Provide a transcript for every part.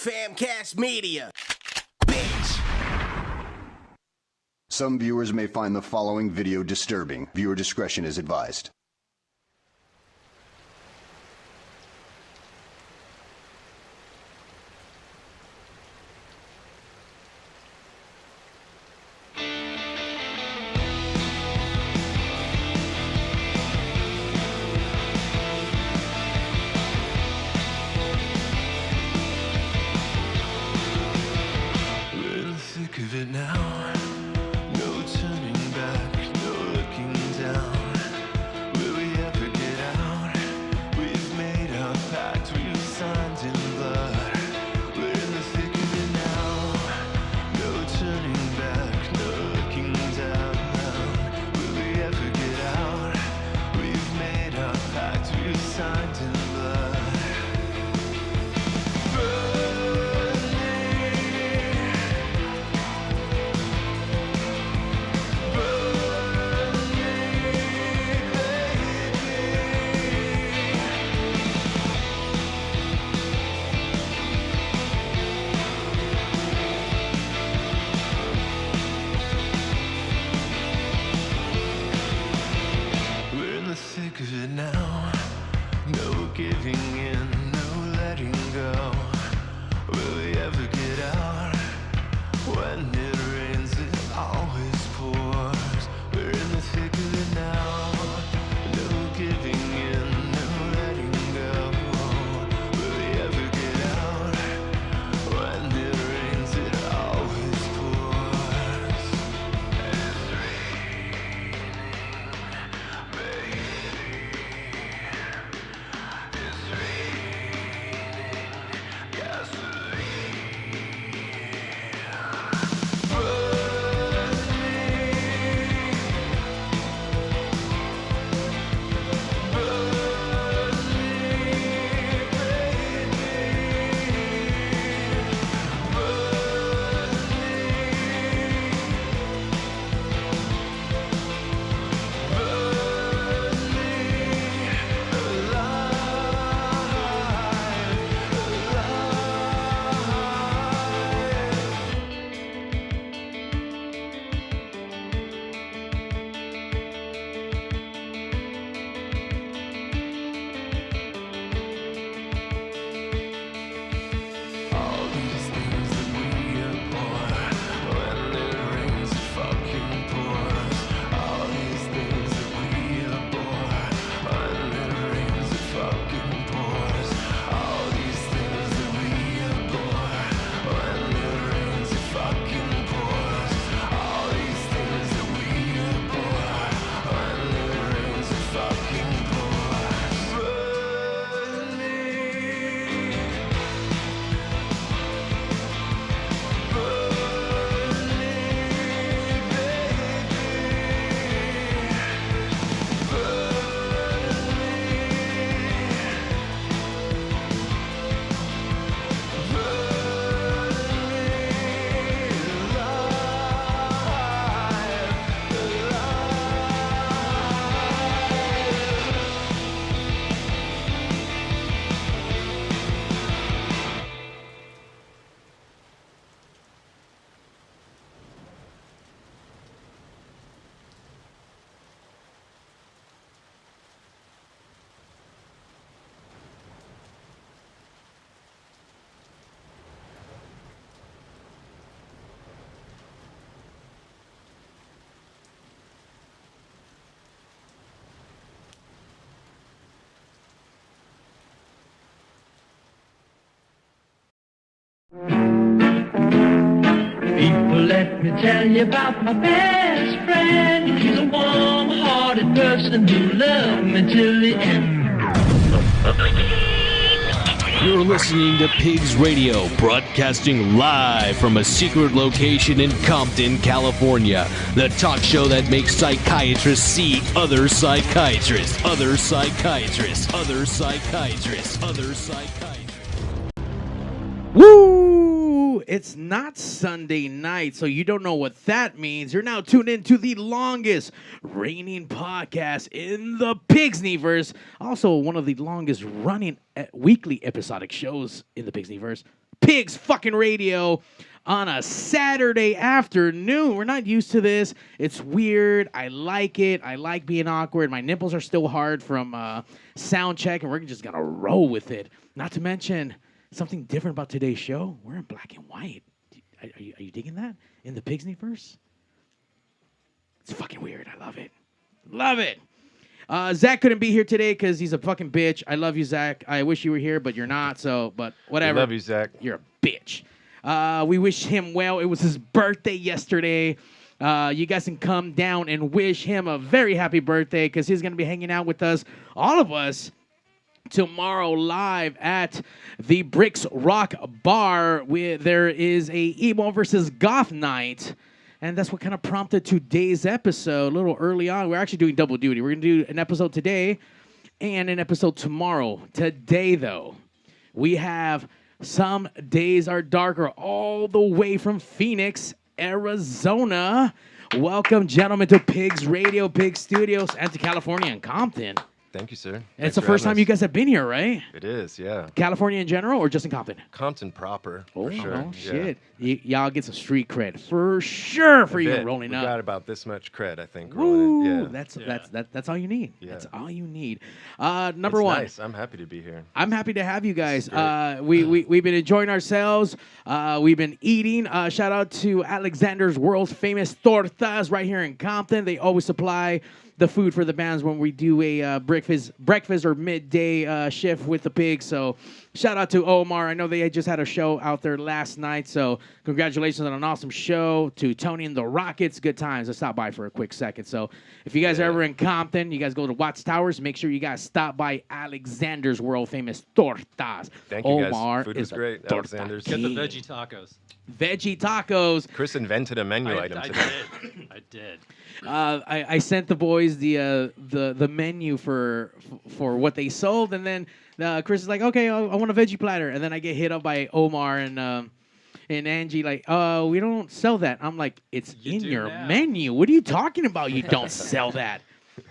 Famcast Media. Bitch. Some viewers may find the following video disturbing. Viewer discretion is advised. Let me tell you about my best friend. He's a warm-hearted person who loved me till the end. You're listening to PigzRadio, broadcasting live from a secret location in Compton, California. The talk show that makes psychiatrists see other psychiatrists, other psychiatrists, other psychiatrists, other psychiatrists. Woo! It's not Sunday night, so you don't know what that means. You're now tuned in to the longest reigning podcast in the PigzNiverse. Also, one of the longest running weekly episodic shows in the PigzNiverse. Pigz fucking Radio on a Saturday afternoon. We're not used to this. It's weird. I like it. I like being awkward. My nipples are still hard from sound check, and we're just going to roll with it. Not to mention something different about today's show. We're in black and white. Are you digging that? In the Pigsniverse? It's fucking weird. I love it. Love it. Zach couldn't be here today because he's a fucking bitch. I love you, Zach. I wish you were here, but you're not, but whatever. I love you, Zach. You're a bitch. We wish him well. It was his birthday yesterday. You guys can come down and wish him a very happy birthday because he's going to be hanging out with us, all of us, tomorrow live at the Bricks Rock Bar. There is a emo versus goth night. And that's what kind of prompted today's episode. A little early on, we're actually doing double duty. We're going to do an episode today and an episode tomorrow. Today, though, we have Some Days Are Darker all the way from Phoenix, Arizona. Welcome, gentlemen, to Pigz Radio, Pigz Studios, and to California and Compton. Thank you, sir. And Thanks it's the for first having time you us. guys have been here, right? It is, yeah. California in general or just in Compton? Compton proper, for sure. Oh, shit. Y'all get some street cred for sure for A you bit. rolling we up. got about this much cred, I think. Woo, rolling in. that's all you need. Yeah. That's all you need. Number It's one. nice. I'm happy to be here. I'm happy to have you guys. Great. We've been enjoying ourselves. We've been eating. Shout out to Alexander's world famous tortas right here in Compton. They always supply the food for the bands when we do a breakfast or midday shift with the Pigz. So shout out to Omar. I know they just had a show out there last night. So congratulations on an awesome show. To Tony and the Rockets, good times. Let's stop by for a quick second. So if you guys are ever in Compton, you guys go to Watts Towers, make sure you guys stop by Alexander's world famous tortas. Thank you, Omar guys. Food was is a great. torta Alexander's. Get the king. veggie tacos. Veggie tacos. Chris invented a menu item I today. did. I did. I sent the boys the menu for what they sold, and then Chris is like, okay, I want a veggie platter, and then I get hit up by Omar and Angie like, oh, we don't sell that. I'm like, it's You in do your now. menu. What are you talking about? You don't sell that.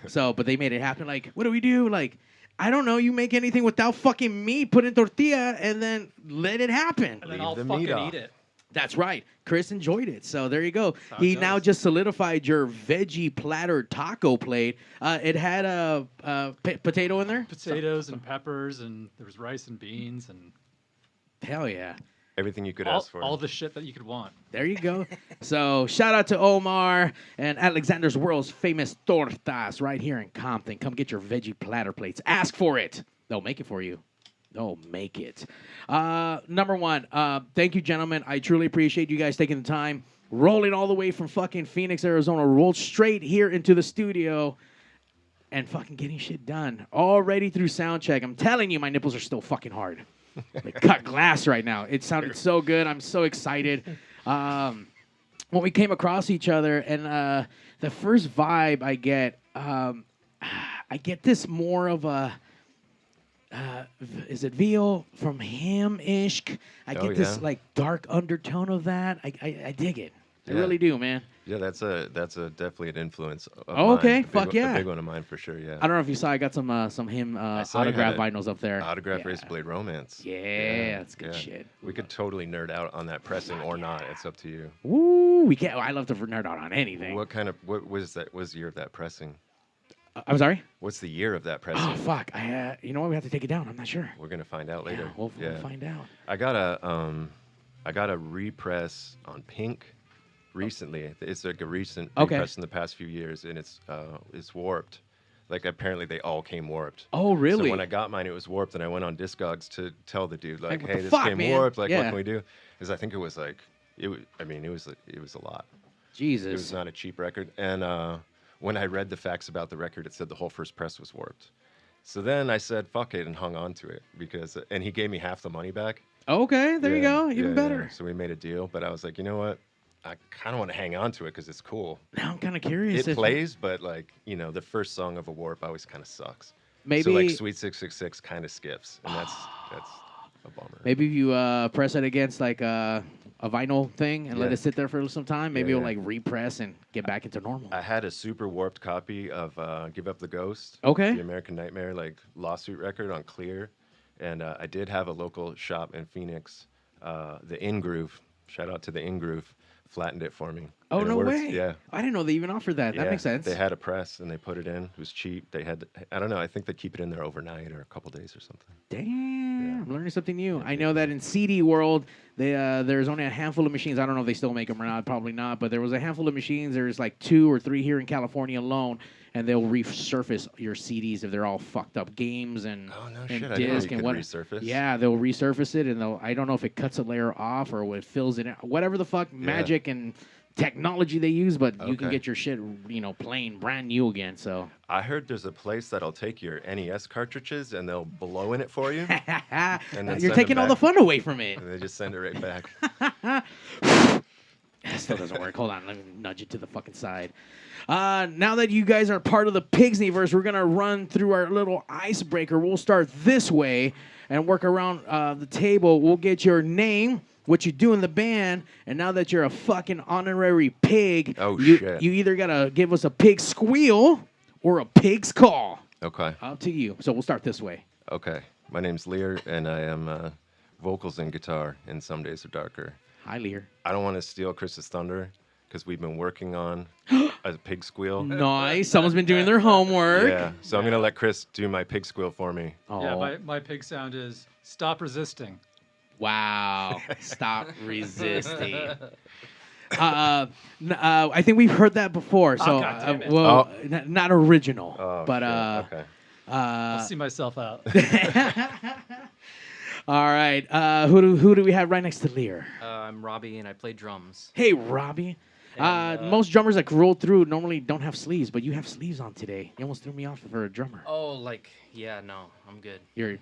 So, but they made it happen. Like, what do we do? Like, I don't know. You make anything without fucking meat, put in tortilla, and then let it happen. And then Leave I'll the fucking meat off. eat it. That's right. Chris enjoyed it. So there you go. how He it now goes. just solidified your veggie platter taco plate. It had a potato in there. Potatoes and peppers, and there was rice and beans, and Hell yeah. Everything you could all, ask for. all the shit that you could want. There you go. So shout out to Omar and Alexander's world's famous tortas right here in Compton. Come get your veggie platter plates. Ask for it. They'll make it for you. They'll make it. Number one, thank you, gentlemen. I truly appreciate you guys taking the time, rolling all the way from fucking Phoenix, Arizona, rolled straight here into the studio and fucking getting shit done. Already through sound check. I'm telling you, my nipples are still fucking hard. They cut glass right now. It sounded so good. I'm so excited. When we came across each other, and the first vibe I get this more of a, is it Veal from him-ish? I Oh, get this yeah. like dark undertone of that. I dig it. I Yeah. really do, man. Yeah, that's a definitely an influence. Of Oh, okay. mine. Fuck yeah. A big one of mine for sure. Yeah. I don't know if you saw. I got some him saw you autograph had vinyls up there. Autograph Yeah. Razor Blade Romance. Yeah, that's good shit. We could totally nerd out on that pressing or not. It's up to you. Woo, we can't. I love to nerd out on anything. What was that? Was the year of that pressing? I'm sorry. What's the year of that pressing? Oh fuck! You know what? We have to take it down. I'm not sure. We're gonna find out later. Yeah, we'll find out. I got a repress on Pink recently. It's like a recent Okay. repress in the past few years, and it's warped. Like apparently they all came warped. Oh really? So when I got mine, it was warped, and I went on Discogs to tell the dude like, Like, what "Hey, the this fuck, came man?" warped. Like, Yeah. what can we do?" Because I think it was like, it was a lot. Jesus. It was not a cheap record, and when I read the facts about the record, it said the whole first press was warped. So then I said, "Fuck it," and hung on to it and he gave me half the money back. Okay, there you go. Even better. So we made a deal, but I was like, you know what? I kind of want to hang on to it because it's cool. Now I'm kind of curious. It if plays, but like, the first song of a warp always kind of sucks. Maybe So like Sweet 666 kind of skips, and that's a bummer. maybe if you press it against like a vinyl thing and let Yeah. it sit there for some time, maybe Yeah, it'll yeah. like repress and get back into normal. I had a super warped copy of Give Up the Ghost. Okay. The American Nightmare like lawsuit record on Clear, and I did have a local shop in Phoenix the In Groove. Shout out to the In Groove. Flattened it for me. Oh, And it no works. way. Yeah. I didn't know they even offered that. That Yeah, makes sense. They had a press and they put it in. It was cheap. They had, I don't know, I think they keep it in there overnight or a couple days or something. Damn, I'm learning something new. I know that in CD world, there's only a handful of machines. I don't know if they still make them or not. Probably not. But there was a handful of machines. There's like 2 or 3 here in California alone, and they'll resurface your CDs if they're all fucked up. Games and Oh, no and shit. I didn't know disc you and could what? resurface. Yeah, they'll resurface it, and I don't know if it cuts a layer off or it fills it in. Whatever the fuck magic and technology they use, but you can Okay. get your shit, playing brand new again. So I heard there's a place that'll take your NES cartridges and they'll blow in it for you. And then you're send taking them all the back. fun away from it. And they just send it right back. Still doesn't work. Hold on. Let me nudge it to the fucking side. Now that you guys are part of the Pigzniverse, we're going to run through our little icebreaker. We'll start this way and work around the table. We'll get your name, what you do in the band, and now that you're a fucking honorary pig, shit. you either got to give us a pig squeal or a pig's call. Okay. Up to you. So we'll start this way. Okay. My name's Lear, and I am vocals and guitar in Some Days Are Darker. Hi, Lear. I don't want to steal Chris's thunder because we've been working on a pig squeal. Nice. Someone's been doing their homework. Yeah, so I'm going to let Chris do my pig squeal for me. Oh. Yeah, my pig sound is stop resisting. Wow. Stop resisting. I think we've heard that before. So, God damn it. well, not original, Oh, but shit, okay. I'll see myself out. all right. Who do we have right next to Lear? I'm Robbie, and I play drums. Hey, Robbie. And, Most drummers that roll through normally don't have sleeves, but you have sleeves on today. You almost threw me off for a drummer. Oh, yeah, no, I'm good. You're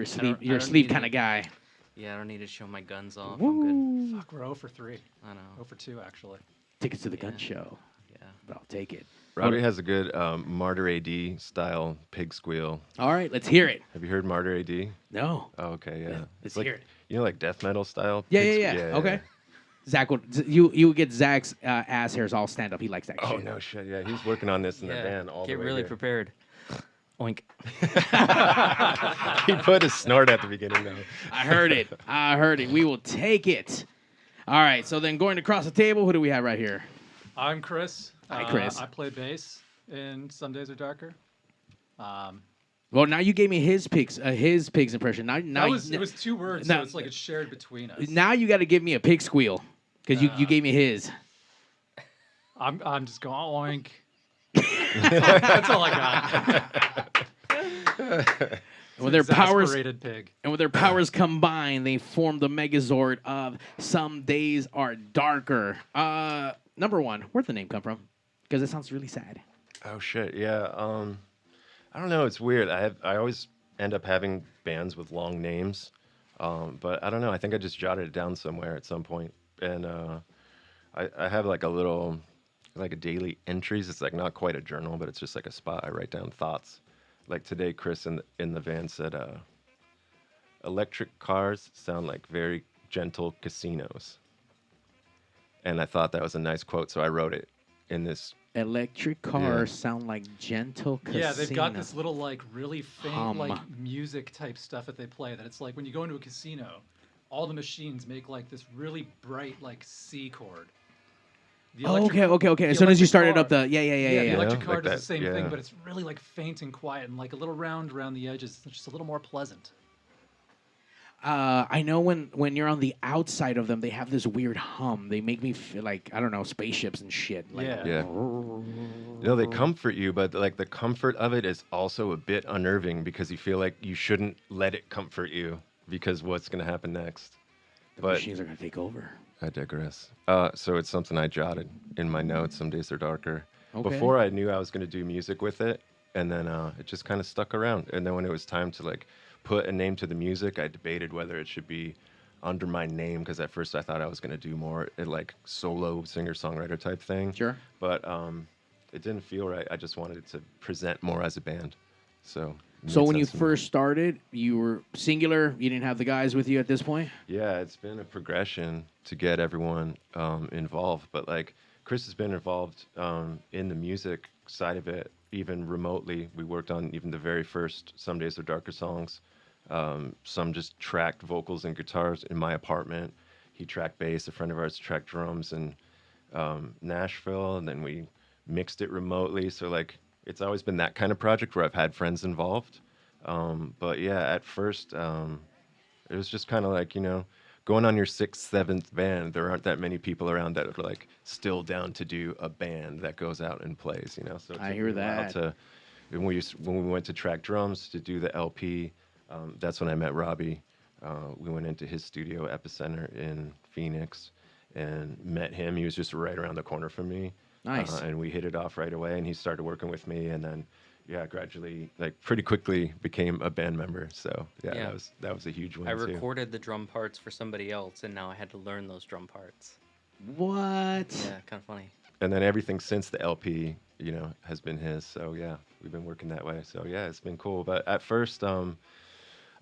a sleeve I don't sleeve need kind of it. guy. Yeah, I don't need to show my guns off. I'm good. Fuck, we're 0 for 3. I know. 0 for 2, actually. Tickets to the gun show. Yeah. But I'll take it. Robbie has a good Martyr AD style pig squeal. All right, let's hear it. Have you heard Martyr AD? No. Oh, okay, yeah. Let's It's like, hear it. you know, like death metal style? Yeah, pig yeah. squeal? Okay. Zach you would get Zach's ass hairs all stand up. He likes that Oh, shit. no shit, yeah. He's working on this in the Yeah, van all get the way really here. prepared. Oink. He put a snort at the beginning, though. I heard it. We will take it. All right. So then going across the table, who do we have right here? I'm Chris. Hi, Chris. I play bass in Some Days Are Darker. Well, now you gave me his Pigz impression. It was 2 words, now- so it's like it's shared between us. Now you got to give me a pig squeal because you gave me his. I'm just going oink. That's all I got. With their powers Exasperated pig. and with their powers combined, they form the Megazord of Some Days Are Darker. Number one, where'd the name come from? Because it sounds really sad. Oh, shit, yeah. I don't know. It's weird. I always end up having bands with long names, but I don't know. I think I just jotted it down somewhere at some point, and I have like a daily entries. It's like not quite a journal, but it's just like a spot I write down thoughts. Like today, Chris in the van said, "Electric cars sound like very gentle casinos," and I thought that was a nice quote, so I wrote it in this. Electric cars sound like gentle casino. Yeah, they've got this little like really faint Hum. like music type stuff that they play. That it's like when you go into a casino, all the machines make like this really bright like C chord. The Okay. the As soon as you electric started car- up the the electric Yeah, car like does that, the same yeah. thing, but it's really like faint and quiet and like a little round around the edges. It's just a little more pleasant. I know when you're on the outside of them, they have this weird hum. They make me feel like, I don't know, spaceships and shit. Like, Yeah. Yeah. You know, they comfort you, but like the comfort of it is also a bit unnerving because you feel like you shouldn't let it comfort you because what's going to happen next. The But machines are going to take over. I digress. So it's something I jotted in my notes. Some days they're darker. Okay. Before I knew I was going to do music with it, and then it just kind of stuck around. And then when it was time to like put a name to the music, I debated whether it should be under my name because at first I thought I was going to do more like solo singer-songwriter type thing. Sure. But it didn't feel right. I just wanted to present more as a band. So. it So made when you sense to me. first started, you were singular. You didn't have the guys with you at this point? Yeah, it's been a progression to get everyone involved. But like Chris has been involved in the music side of it, even remotely. We worked on even the very first Some Days Are Darker songs Some just tracked vocals and guitars in my apartment. He tracked bass. A friend of ours tracked drums in Nashville, and then we mixed it remotely. So like, it's always been that kind of project where I've had friends involved. But yeah, at first, it was just kind of like, going on your 6th, 7th band, there aren't that many people around that are like still down to do a band that goes out and plays, So it I took hear me a while that. when we went to track drums to do the LP, that's when I met Robbie. We went into his studio, Epicenter in Phoenix, and met him. He was just right around the corner from me. Nice. And we hit it off right away, and he started working with me, and then gradually, like pretty quickly, became a band member. So Yeah. that was a huge win I too. recorded the drum parts for somebody else, and now I had to learn those drum parts. What? Yeah, kind of funny. And then everything since the LP, has been his. So yeah, we've been working that way. So yeah, it's been cool. But at first, I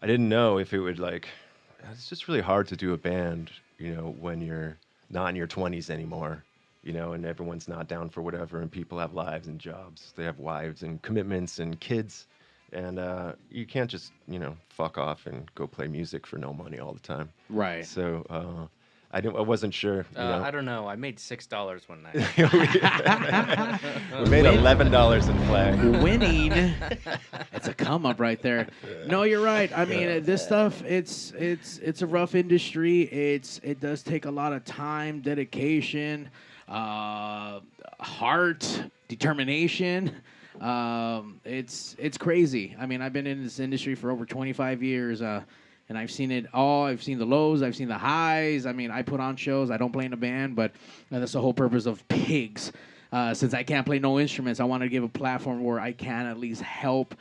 didn't know if it would like. It's just really hard to do a band, when you're not in your 20s anymore. And everyone's not down for whatever, and people have lives and jobs. They have wives and commitments and kids, and you can't just, fuck off and go play music for no money all the time. Right. So I wasn't sure. I don't know. I made $6 one night. We made $11 in flag. Winning. It's a come up right there. No, you're right. I mean, this stuff, it's a rough industry. It does take a lot of time, dedication, heart, determination. It's crazy. I mean, I've been in this industry for over 25 years, and I've seen it all. I've seen the lows. I've seen the highs. I mean, I put on shows. I don't play in a band, but that's the whole purpose of Pigz. Since I can't play no instruments, I want to give a platform where I can at least help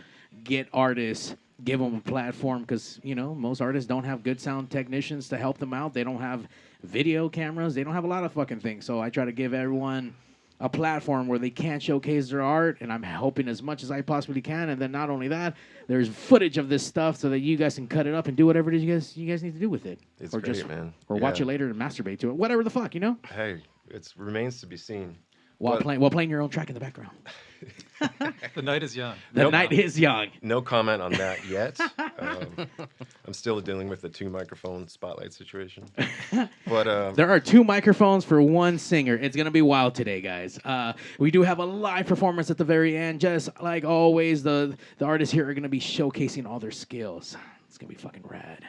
get artists, give them a platform, because, most artists don't have good sound technicians to help them out. They don't have video cameras. They don't have a lot of fucking things. So I try to give everyone a platform where they can showcase their art, and I'm helping as much as I possibly can. And then not only that, there's footage of this stuff so that you guys can cut it up and do whatever it is you guys need to do with it. It's or great, man. Or watch Yeah. it later and masturbate to it. Whatever the fuck, Hey, it remains to be seen. While But- playing your own track in the background. The night is young. The night is young. No comment on that yet. I'm still dealing with the 2 microphone spotlight situation. But There are 2 microphones for 1 singer. It's going to be wild today, guys. We do have a live performance at the very end. Just like always, the artists here are going to be showcasing all their skills. It's going to be fucking rad.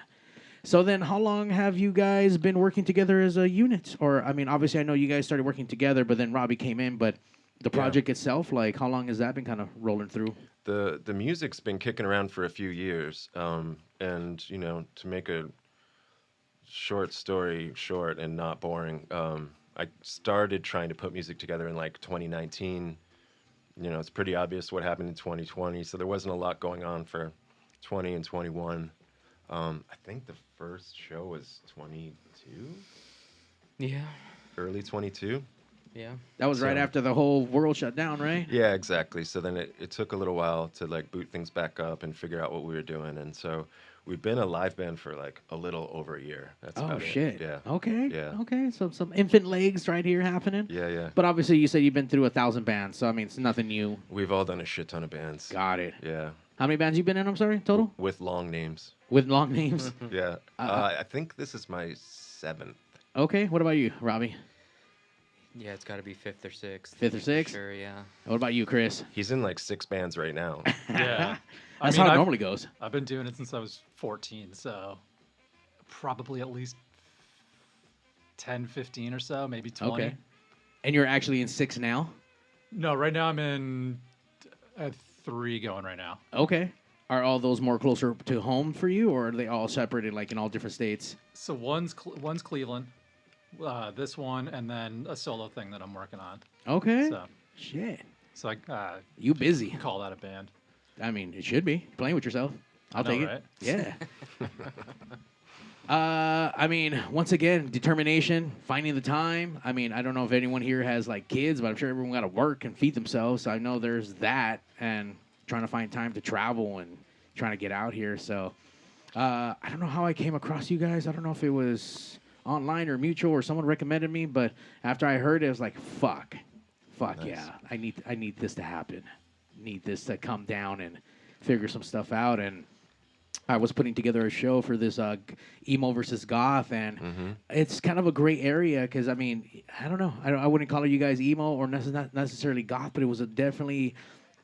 So then how long have you guys been working together as a unit? Or, I mean, obviously I know you guys started working together, but then Robbie came in. But the project itself, like, how long has that been kind of rolling through? the music's been kicking around for a few years. And, to make a short story short and not boring, I started trying to put music together in like 2019. It's pretty obvious what happened in 2020. So there wasn't a lot going on for 20 and 21. I think the first show was 22, Yeah. early 22. Yeah. That was right So- after the whole world shut down, right? Yeah, exactly. So then it took a little while to like boot things back up and figure out what we were doing. And so we've been a live band for like a little over a year. That's Oh, about it. shit. Yeah. Okay. Yeah. Okay. So some infant legs right here happening. Yeah, yeah. But obviously you said you've been through 1,000 bands. So, I mean, it's nothing new. We've all done a shit ton of bands. Got it. Yeah. How many bands you been in, I'm sorry, total? With long names. With long names? Yeah. I think this is my 7th. Okay. What about you, Robbie? Yeah, it's got to be 5th or 6th. 5th or for 6th? Sure, yeah. What about you, Chris? He's in like 6 bands right now. Yeah. That's how it normally goes. I've been doing it since I was 14, so probably at least 10, 15 or so, maybe 20. Okay. And you're actually in 6 now? No, right now I'm in at 3 going right now. Okay. Are all those more closer to home for you, or are they all separated, like in all different states? So one's Cleveland, this one, and then a solo thing that I'm working on. Okay. So, Shit. so I You busy. call that a band. I mean, it should be. You're playing with yourself. I'll know, take it. right? Yeah. I mean, once again, determination, finding the time. I mean, I don't know if anyone here has like kids, but I'm sure everyone got to work and feed themselves. So I know there's that, and trying to find time to travel and trying to get out here. So I don't know how I came across you guys. I don't know if it was online or mutual or someone recommended me, but after I heard it, I was like, fuck, Nice. yeah, I need this to happen. Need this to come down and figure some stuff out. And I was putting together a show for this emo versus goth, and it's kind of a gray area because, I mean, I don't know. I wouldn't call you guys emo or not necessarily goth, but it was definitely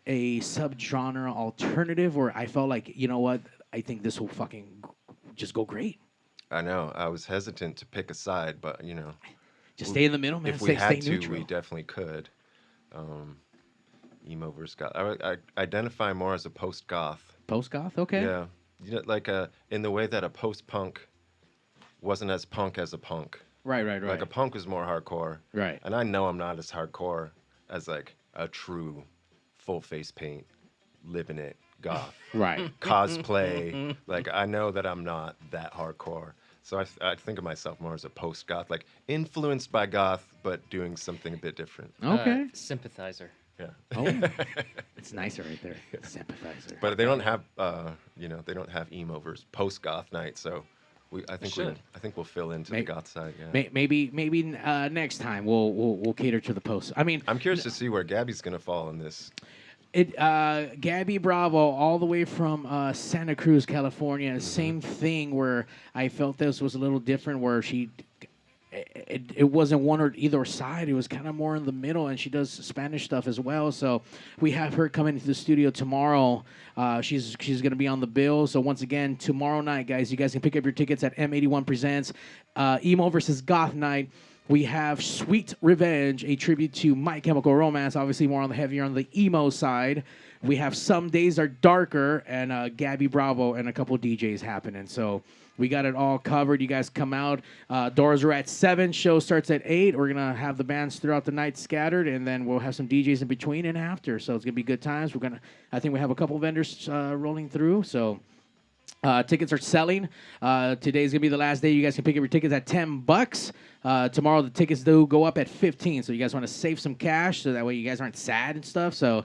a subgenre alternative where I felt like, you know what, I think this will fucking just go great. I know. I was hesitant to pick a side, but, you know. Just stay in the middle, man. If we had stay to, neutral. we definitely could. Emo versus goth. I identify more as a post-goth. Post-goth? Okay. Yeah. You know, like in the way that a post-punk wasn't as punk as a punk. Right. Like a punk was more hardcore. Right. And I know I'm not as hardcore as like a true full face paint, living it goth. Right. Cosplay. Like I know that I'm not that hardcore. So I think of myself more as a post-goth, like influenced by goth, but doing something a bit different. Okay. Sympathizer. Yeah. Oh, it's nicer right there. Sympathizer. But they don't have, they don't have emo versus post-goth night. So I think we'll fill into the goth side. Yeah. Maybe next time we'll cater to the post. I mean, I'm curious to see where Gabby's gonna fall in this. Gabby Bravo, all the way from Santa Cruz, California. Same thing where I felt this was a little different, where it wasn't one or either side. It was kind of more in the middle, and she does Spanish stuff as well. So we have her coming into the studio tomorrow. She's going to be on the bill. So once again, tomorrow night, guys, you guys can pick up your tickets at M81 Presents Emo versus Goth Night. We have Sweet Revenge, a tribute to My Chemical Romance, obviously more on the heavier on the emo side. We have Some Days Are Darker, and Gabby Bravo and a couple DJs happening. So we got it all covered. You guys come out. Doors are at 7. Show starts at 8. We're going to have the bands throughout the night scattered, and then we'll have some DJs in between and after. So it's going to be good times. I think we have a couple vendors rolling through. So tickets are selling. Today's going to be the last day. You guys can pick up your tickets at $10. Tomorrow the tickets do go up at 15. So you guys want to save some cash so that way you guys aren't sad and stuff. So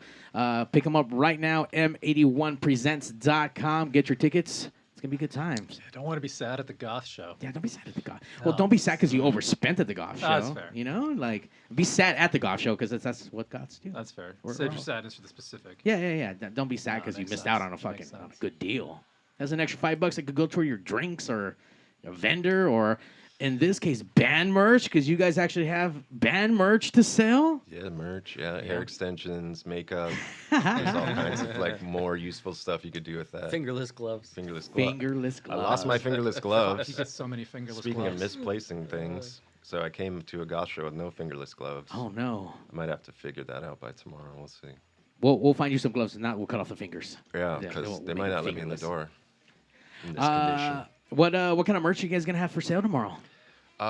pick them up right now, m81presents.com. Get your tickets. It's going to be good times. I don't want to be sad at the goth show. Yeah, don't be sad at the goth. Well, don't be sad because you overspent at the goth show. That's fair. You know, like be sad at the goth show because that's what goths do. That's fair. We're Save all- your sadness for the specific. Yeah. Don't be sad No, because it you makes missed sense. out on a It fucking makes on a sense. good deal. That's an extra $5 that could go toward your drinks or a vendor, or in this case, band merch, because you guys actually have band merch to sell. Yeah, merch. Yeah, hair extensions, makeup. There's all kinds of like more useful stuff you could do with that. Fingerless gloves. Fingerless gloves. Fingerless I lost my fingerless gloves. You get so many fingerless Speaking gloves. of misplacing things, so I came to a goth show with no fingerless gloves. Oh no. I might have to figure that out by tomorrow. We'll see. We'll find you some gloves, and we'll cut off the fingers. Yeah, Yeah, because we'll they make might it not let me in the fingerless. door in this condition. What kind of merch you guys gonna have for sale tomorrow?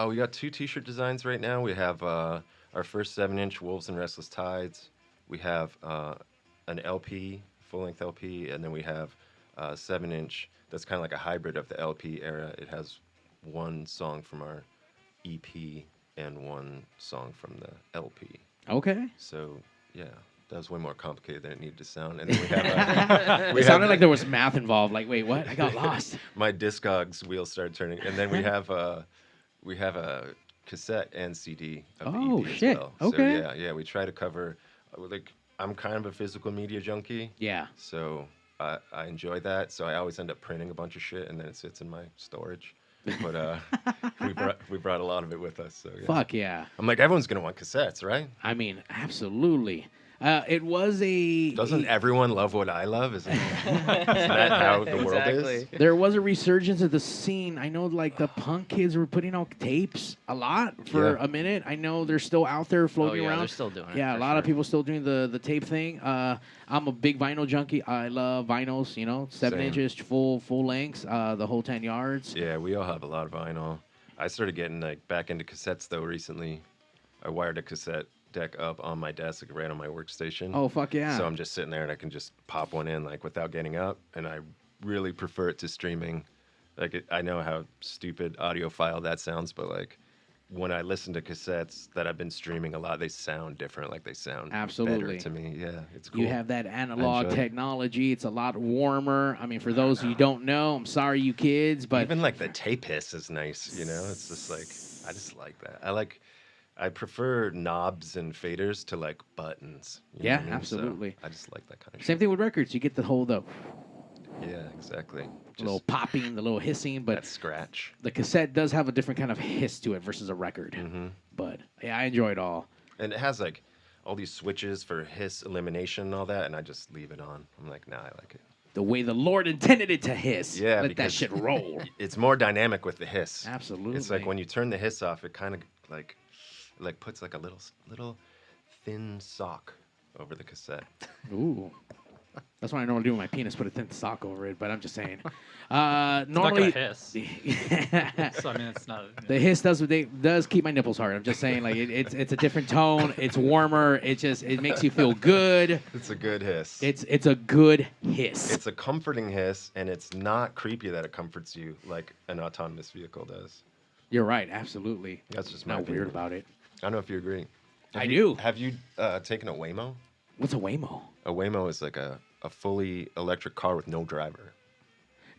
We got 2 T-shirt designs right now. We have our first 7-inch Wolves and Restless Tides. We have an LP, full-length LP, and then we have 7-inch that's kind of like a hybrid of the LP era. It has one song from our EP and one song from the LP. Okay. So, yeah, that was way more complicated than it needed to sound. And then we have It sounded like there was math involved. Like, wait, what? I got lost. my Discogs wheels started turning, and then we have a cassette and CD of the Oh, EP shit. as well. Okay. So yeah, we try to cover. Like, I'm kind of a physical media junkie, Yeah. so I enjoy that. So I always end up printing a bunch of shit, and then it sits in my storage. But we brought a lot of it with us. So yeah. Fuck yeah. I'm like, everyone's gonna want cassettes, right? I mean, absolutely. It was Doesn't everyone love what I love? Isn't that how the world is? There was a resurgence of the scene. I know, like, the punk kids were putting out tapes a lot for a minute. I know they're still out there floating around. They're still doing it. Yeah, a for lot of sure. people still doing the tape thing. I'm a big vinyl junkie. I love vinyls, 7 Same. inches, full lengths, the whole 10 yards. Yeah, we all have a lot of vinyl. I started getting back into cassettes though recently. I wired a cassette deck up on my desk, right on my workstation. Oh, fuck yeah. So I'm just sitting there and I can just pop one in without getting up, and I really prefer it to streaming. I know how stupid audiophile that sounds, but when I listen to cassettes that I've been streaming a lot, they sound different. Like they sound Absolutely. better to me. Yeah, it's cool. You have that analog enjoy it. technology. It's a lot warmer. I mean, for those who don't know, I'm sorry, you kids, but Even the tape hiss is nice, It's just I just like that. I prefer knobs and faders to buttons. You know Yeah, what I mean? So absolutely. I just like that kind of same thing with records. You get the whole Yeah, exactly. The little popping, the little hissing, but that scratch. the cassette does have a different kind of hiss to it versus a record. Mm-hmm. But yeah, I enjoy it all. And it has like all these switches for hiss elimination and all that, and I just leave it on. I'm like, nah, I like it. The way the Lord intended it to hiss. Yeah, Let that because shit roll. It's more dynamic with the hiss. Absolutely. It's like when you turn the hiss off, it kind of like puts like a little thin sock over the cassette. Ooh. That's what I normally do with my penis, put a thin sock over it, but I'm just saying. It's not Normally, gonna hiss. So I mean, it's not. the hiss does keep my nipples hard. I'm just saying, like it's a different tone. It's warmer. It makes you feel good. It's a good hiss. It's a good hiss. It's a comforting hiss, and it's not creepy that it comforts you like an autonomous vehicle does. You're right. Absolutely. That's just my not opinion. weird about it. I don't know if you agree. I do. Have you taken a Waymo? What's a Waymo? A Waymo is like a fully electric car with no driver.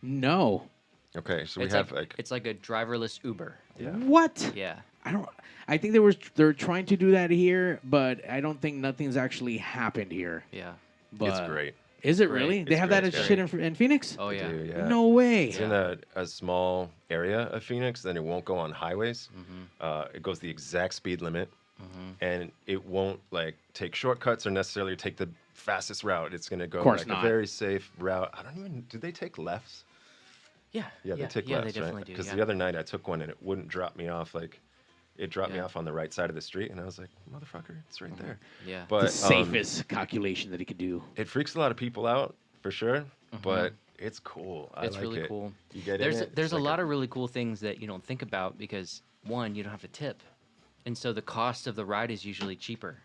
No. Okay, so It's we have it's like a driverless Uber. yeah. What? Yeah. I think they're trying to do that here, but I don't think nothing's actually happened here. Yeah. But It's great. Is it Great. really? They It's have great. that It's as shit in Phoenix? Oh yeah. Dude, yeah. No way. It's in a small area of Phoenix, then it won't go on highways. It goes the exact speed limit, and it won't like take shortcuts or necessarily take the fastest route. It's going to go Course like not. a very safe route. I don't even. Do they take lefts? Yeah. Yeah, they take yeah, lefts, they definitely right? do. Because Yeah. the other night I took one and it wouldn't drop me off. Like, it dropped me Yeah. off on the right side of the street, and I was like, "Motherfucker, it's right there." Yeah. But The safest calculation that he could do. it freaks a lot of people out for sure, but it's cool. I It's like really it. cool. You get There's in it. there's it's a like lot of really cool things that you don't think about because one, you don't have to tip, and so the cost of the ride is usually cheaper.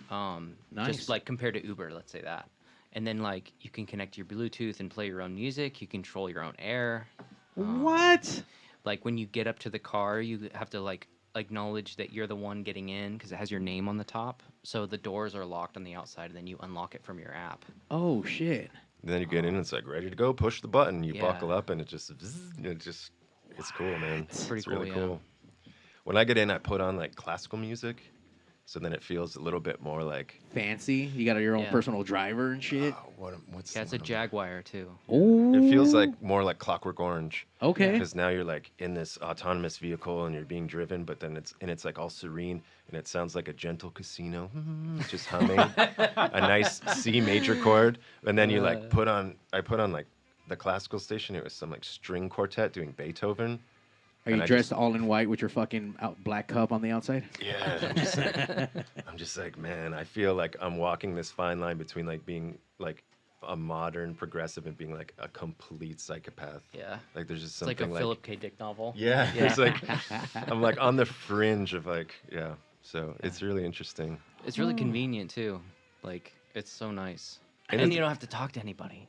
Nice. Just like compared to Uber, let's say that, and then like you can connect your Bluetooth and play your own music. You control your own air. What? Like when you get up to the car, you have to like acknowledge that you're the one getting in because it has your name on the top. So the doors are locked on the outside, and then you unlock it from your app. Oh shit. Then you get in, and it's like ready to go. Push the button. You Yeah. buckle up, and it just, it's cool, man. It's pretty really cool, yeah. cool. When I get in, I put on like classical music, so then it feels a little bit more like. Fancy. You got your own Yeah. personal driver and shit. What's Yeah, it's a one of them? Jaguar too. Oh. It feels like more like Clockwork Orange. Okay. Because now you're like in this autonomous vehicle and you're being driven, but then it's like all serene and it sounds like a gentle casino, just humming a nice C major chord, and then you like I put on like the classical station. It was some like string quartet doing Beethoven. Are you and I dressed all in white with your fucking black cup on the outside? Yeah, I'm just like, man, I feel like I'm walking this fine line between like being like a modern progressive and being like a complete psychopath. Yeah. Like there's just It's like something a Philip K. Dick novel. Yeah, Yeah. it's like I'm like on the fringe of like so it's really interesting. It's really convenient too. Like it's so nice, And and it's- you don't have to talk to anybody.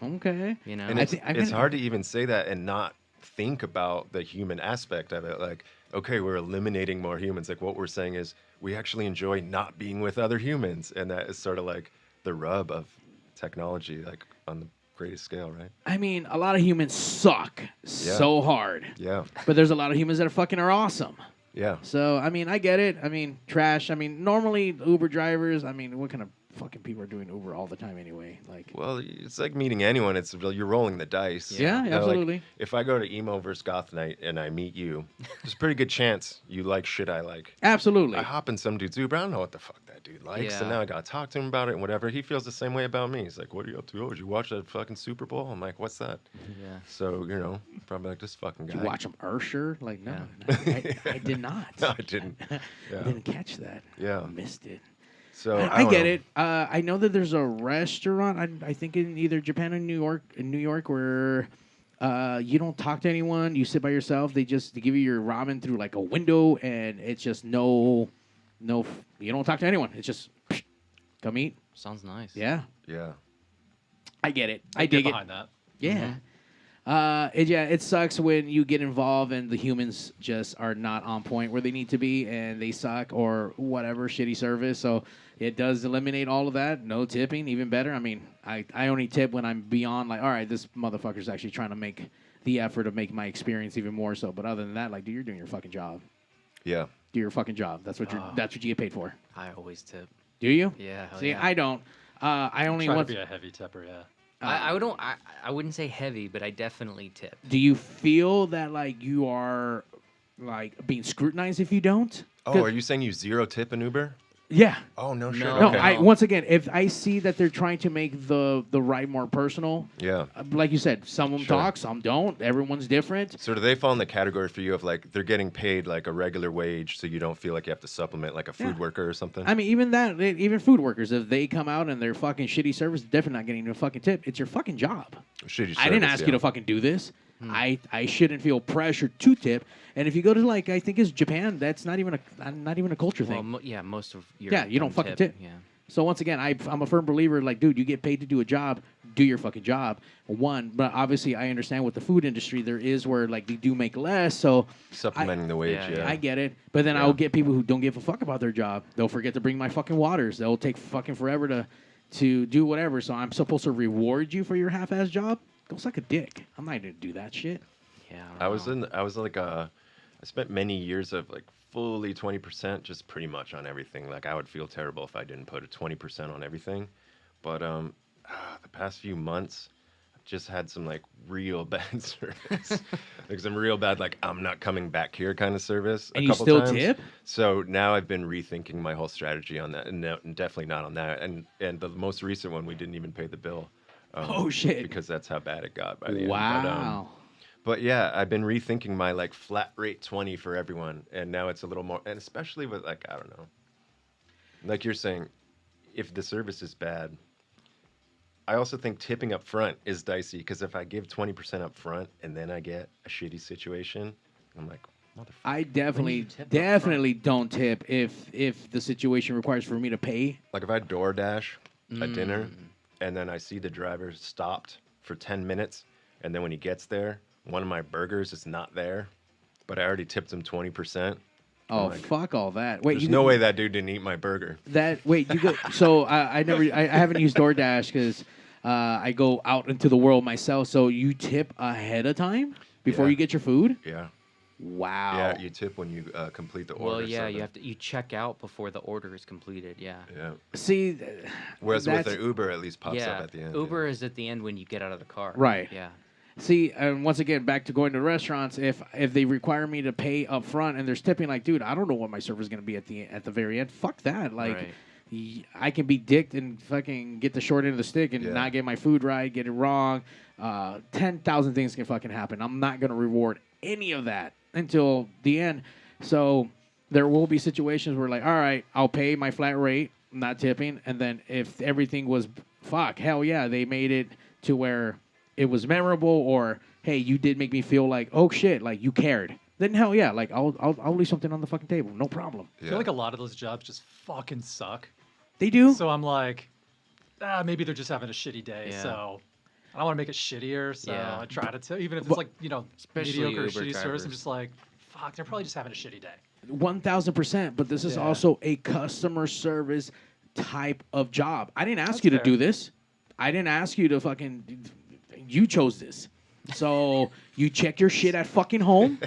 Okay. You know. And I it's, thi- I'm it's gonna- hard to even say that and not think about the human aspect of it. Like, okay, we're eliminating more humans. Like what we're saying is we actually enjoy not being with other humans, and that is sort of like the rub of technology, like on the greatest scale, right? I mean, a lot of humans suck so hard. Yeah, But there's a lot of humans that are awesome. yeah. So, I mean, I get it. I mean, trash. I mean, normally Uber drivers, I mean, what kind of fucking people are doing Uber all the time anyway? Like, Well, it's like meeting anyone. It's you're rolling the dice. Yeah, You know, like, absolutely. if I go to emo versus goth night and I meet you, there's a pretty good chance you like shit I like. absolutely. I hop in some dude's Uber. I don't know what the fuck that dude likes, and Yeah. now I gotta talk to him about it and whatever. He feels the same way about me. He's like, "What are you up to? Oh, did you watch that fucking Super Bowl?" I'm like, "What's that?" Yeah. So probably like this fucking guy. Did you watch him Ursher? Like, no, I did not. No, I didn't. I Yeah. didn't catch that. Yeah. Missed it. So I don't get know. it. I know that there's a restaurant. I think in either Japan or New York, where you don't talk to anyone. You sit by yourself. They give you your ramen through like a window, and it's just no. You don't talk to anyone. It's just come eat. Sounds nice. Yeah, Yeah. I get it. I get dig it. behind that. Yeah. It sucks when you get involved and the humans just are not on point where they need to be and they suck or whatever, shitty service. So it does eliminate all of that. No tipping, even better. I mean, I only tip when I'm beyond like, all right, this motherfucker's actually trying to make the effort to make my experience even more so. But other than that, like, dude, you're doing your fucking job. Yeah. Do your fucking job. That's what you get paid for. I always tip. Do you? Yeah. hell See, yeah. I don't. I only Try to want. be a heavy tipper, yeah. I wouldn't say heavy, but I definitely tip. Do you feel that like you are like being scrutinized if you don't? Oh, are you saying you zero tip an Uber? Yeah. Oh no, shit. No. No, Okay. once again, if I see that they're trying to make the ride more personal, Yeah. like you said, some of them Sure. talk, some don't. Everyone's different. So do they fall in the category for you of like they're getting paid like a regular wage, so you don't feel like you have to supplement like a food worker or something? I mean, even food workers, if they come out and they're fucking shitty service, they're definitely not getting a fucking tip. It's your fucking job. Shitty I didn't service, ask yeah. you to fucking do this. I shouldn't feel pressured to tip. And if you go to like I think it's Japan, that's not even a culture thing. Well, most of your Yeah, you don't fucking tip. Yeah. So once again, I'm a firm believer. Like, dude, you get paid to do a job. Do your fucking job. One, but obviously, I understand with the food industry, there is where like they do make less. So Supplementing the wage, yeah. I get it. But then I'll get people who don't give a fuck about their job. They'll forget to bring my fucking waters. They'll take fucking forever to do whatever. So I'm supposed to reward you for your half-ass job? Go suck a dick. I'm not gonna do that shit. Yeah. I spent many years of like fully 20%, just pretty much on everything. Like I would feel terrible if I didn't put a 20% on everything. But the past few months, I've just had some like real bad service. Like some real bad, like I'm not coming back here kind of service. And a you couple still times. tip? So now I've been rethinking my whole strategy on that, and definitely not on that. And the most recent one, we didn't even pay the bill. Oh, shit. Because that's how bad it got by the end. Wow. But yeah, I've been rethinking my like flat rate 20 for everyone, and now it's a little more, and especially with like I don't know, like you're saying, if the service is bad, I also think tipping up front is dicey because if I give 20% up front and then I get a shitty situation, I'm like, motherfucker. I definitely don't tip if the situation requires for me to pay. Like if I DoorDash a dinner and then I see the driver stopped for 10 minutes, and then when he gets there, one of my burgers is not there, but I already tipped him 20%. Oh, like, fuck all that. Wait, There's no way that dude didn't eat my burger. You go. So I haven't used DoorDash because I go out into the world myself. So you tip ahead of time before you get your food? Yeah. Wow. Yeah, you tip when you complete the order. Well, yeah, so you check out before the order is completed. Yeah. Yeah. See, Whereas with that's- an Uber, at least pops Yeah. up at the end. Uber is at the end when you get out of the car. Right. Yeah. See, and once again, back to going to restaurants. If they require me to pay up front and there's tipping, like, dude, I don't know what my server's gonna be at the very end. Fuck that. Like, Right. I can be dicked and fucking get the short end of the stick and not get my food right, get it wrong. 10,000 things can fucking happen. I'm not gonna reward any of that until the end. So there will be situations where, like, all right, I'll pay my flat rate, not tipping, and then if everything was hell yeah, they made it to where it was memorable, or hey, you did make me feel like, oh shit, like you cared. Then hell yeah, like I'll leave something on the fucking table, no problem. I feel like a lot of those jobs just fucking suck. They do. So I'm like, maybe they're just having a shitty day. Yeah. So I don't want to make it shittier. So Yeah. I try to tell, even if it's like, Especially mediocre or Uber shitty service, drivers. I'm just like, fuck, they're probably just having a shitty day. 1,000%. But this is Yeah. also a customer service type of job. I didn't ask That's you to fair. do this. I didn't ask you to fucking. You chose this. So you check your shit at fucking home.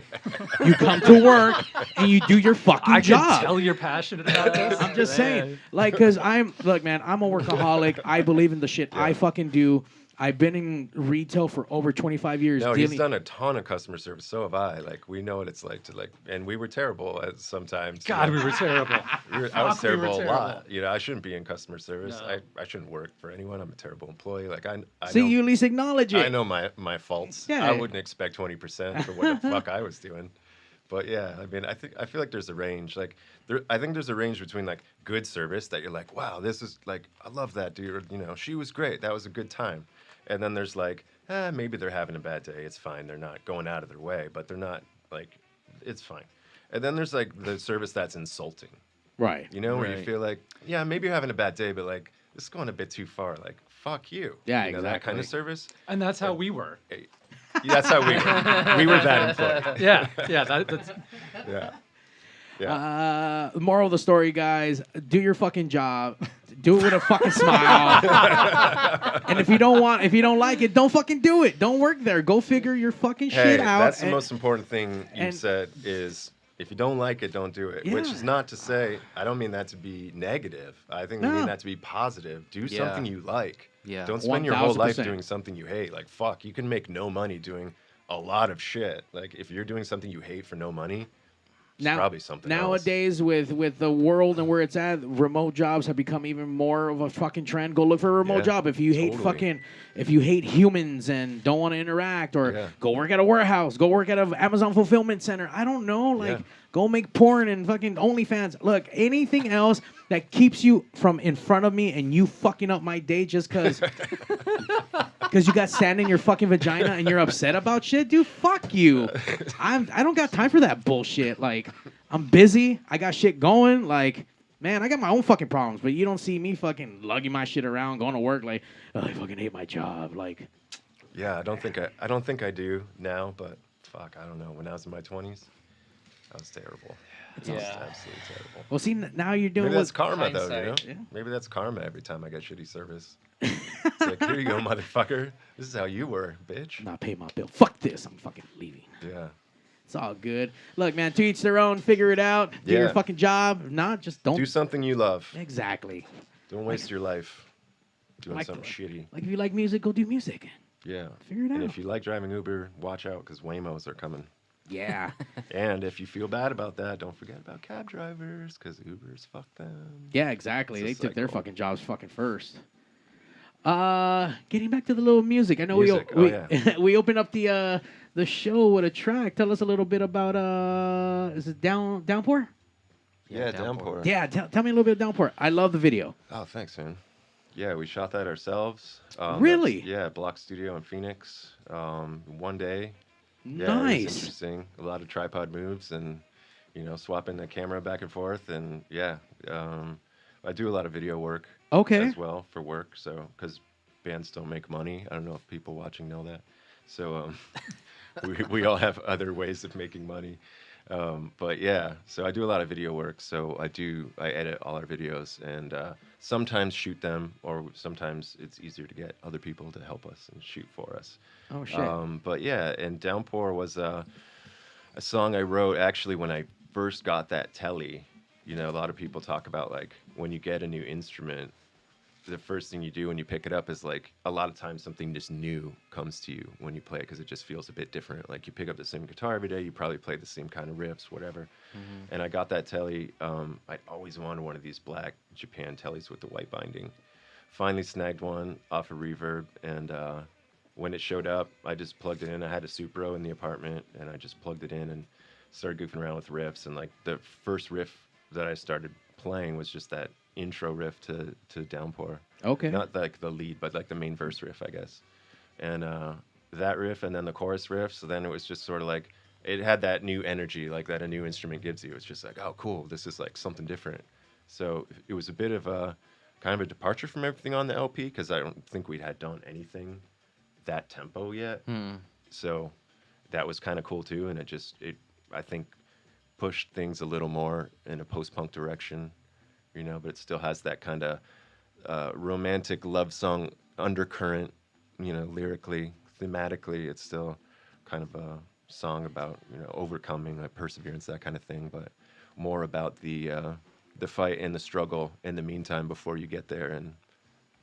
You come to work and you do your fucking I job. can tell you're passionate about this. I'm just saying, like, because look, man, I'm a workaholic. I believe in the shit I fucking do. I've been in retail for over 25 years. No, he's done a ton of customer service. So have I. Like, we know what it's like to and we were terrible at sometimes. God, we were terrible. I was Fuck, we were terrible a terrible. lot. I shouldn't be in customer service. No. I shouldn't work for anyone. I'm a terrible employee. Like, I See, know, you at least acknowledge it. I know my faults. Yeah. I wouldn't expect 20% for what the fuck I was doing. But yeah, I mean, I feel like there's a range. Like, I think there's a range between like good service that you're like, wow, this is like, I love that dude. She was great. That was a good time. And then there's like, maybe they're having a bad day. It's fine. They're not going out of their way, but they're not like, it's fine. And then there's like the service that's insulting. Right. Where you feel like, yeah, maybe you're having a bad day, but like, this is going a bit too far. Like, fuck you. Yeah, That kind exactly. of service. And that's how we were. That's how we were. We were that employee. Yeah, that's Yeah. The moral of the story, guys: do your fucking job. Do it with a fucking smile. And if you don't like it, don't fucking do it. Don't work there. Go figure your fucking shit out. That's the most important thing you said is If you don't like it, don't do it. Which Yeah. is not to say, I don't mean that to be negative. I think I No. mean that to be positive. Do Yeah. something you like. Yeah. Don't spend your whole life 1000%. doing something you hate. Like, fuck, you can make no money doing a lot of shit. Like, if you're doing something you hate for no money, it's probably something else. Nowadays, with the world and where it's at, remote jobs have become even more of a fucking trend. Go look for a remote Yeah, job if you hate totally. if you hate humans and don't want to interact, or Yeah. go work at a warehouse, go work at an Amazon fulfillment center. I don't know, like Yeah. go make porn and fucking OnlyFans. Look, anything else that keeps you from in front of me and you fucking up my day just because you got sand in your fucking vagina and you're upset about shit, dude. Fuck you. I don't got time for that bullshit. Like, I'm busy. I got shit going. Like, man, I got my own fucking problems. But you don't see me fucking lugging my shit around, going to work. Like, oh, I fucking hate my job. Like, Yeah, I don't think I do now, but fuck, I don't know. When I was in my 20s, that was terrible. It was absolutely terrible. well, see, now you're doing Maybe that's what. karma, though, you know? hindsight. Yeah. Maybe that's karma every time I get shitty service. It's like, here you go, motherfucker. This is how you were, bitch. Not pay my bill. Fuck this. I'm fucking leaving. Yeah. It's all good. Look, man, to each their own. Figure it out. Do your Yeah. fucking job. If not, just don't. Do something you love. Exactly. Don't waste your life doing Like- something shitty. Like, if you like music, go do music. Yeah. Figure it And out. if you like driving Uber, watch out because Waymos are coming. Yeah. And if you feel bad about that, don't forget about cab drivers because Ubers, fuck them. Yeah, exactly. It's a They took their cycle. fucking jobs fucking first. Getting back to the little music. I know Music, we yeah. we opened up the show with a track. Tell us a little bit about is it Downpour? Yeah, Downpour. Downpour. Yeah, tell me a little bit of Downpour. I love the video. Oh, thanks, man. Yeah, we shot that ourselves. Really? Yeah, Block Studio in Phoenix. One day. Yeah, It was Nice. interesting. A lot of tripod moves and, swapping the camera back and forth. And yeah, I do a lot of video work Okay. as well for work. So, because bands don't make money. I don't know if people watching know that. So, we all have other ways of making money. But yeah, so I do a lot of video work. So I edit all our videos and sometimes shoot them, or sometimes it's easier to get other people to help us and shoot for us. Oh shit. But yeah, and Downpour was a song I wrote actually when I first got that telly. A lot of people talk about like when you get a new instrument, the first thing you do when you pick it up is like a lot of times something just new comes to you when you play it because it just feels a bit different. Like you pick up the same guitar every day, you probably play the same kind of riffs, whatever. And I got that telly. I always wanted one of these black Japan tellies with the white binding. Finally snagged one off of Reverb, and when it showed up, I just plugged it in. I had a Supro in the apartment, and I just plugged it in and started goofing around with riffs. And like the first riff that I started playing was just that intro riff to Downpour. Okay. Not like the lead, but like the main verse riff, I guess. And that riff and then the chorus riff. So then it was just sort of like, it had that new energy, like that a new instrument gives you. It's just like, oh, cool, this is like something different. So it was a bit of a kind of a departure from everything on the LP because I don't think we had done anything that tempo yet. So that was kind of cool too. And it I think, pushed things a little more in a post-punk direction, but it still has that kind of romantic love song undercurrent, lyrically, thematically. It's still kind of a song about, overcoming, like perseverance, that kind of thing, but more about the fight and the struggle in the meantime before you get there and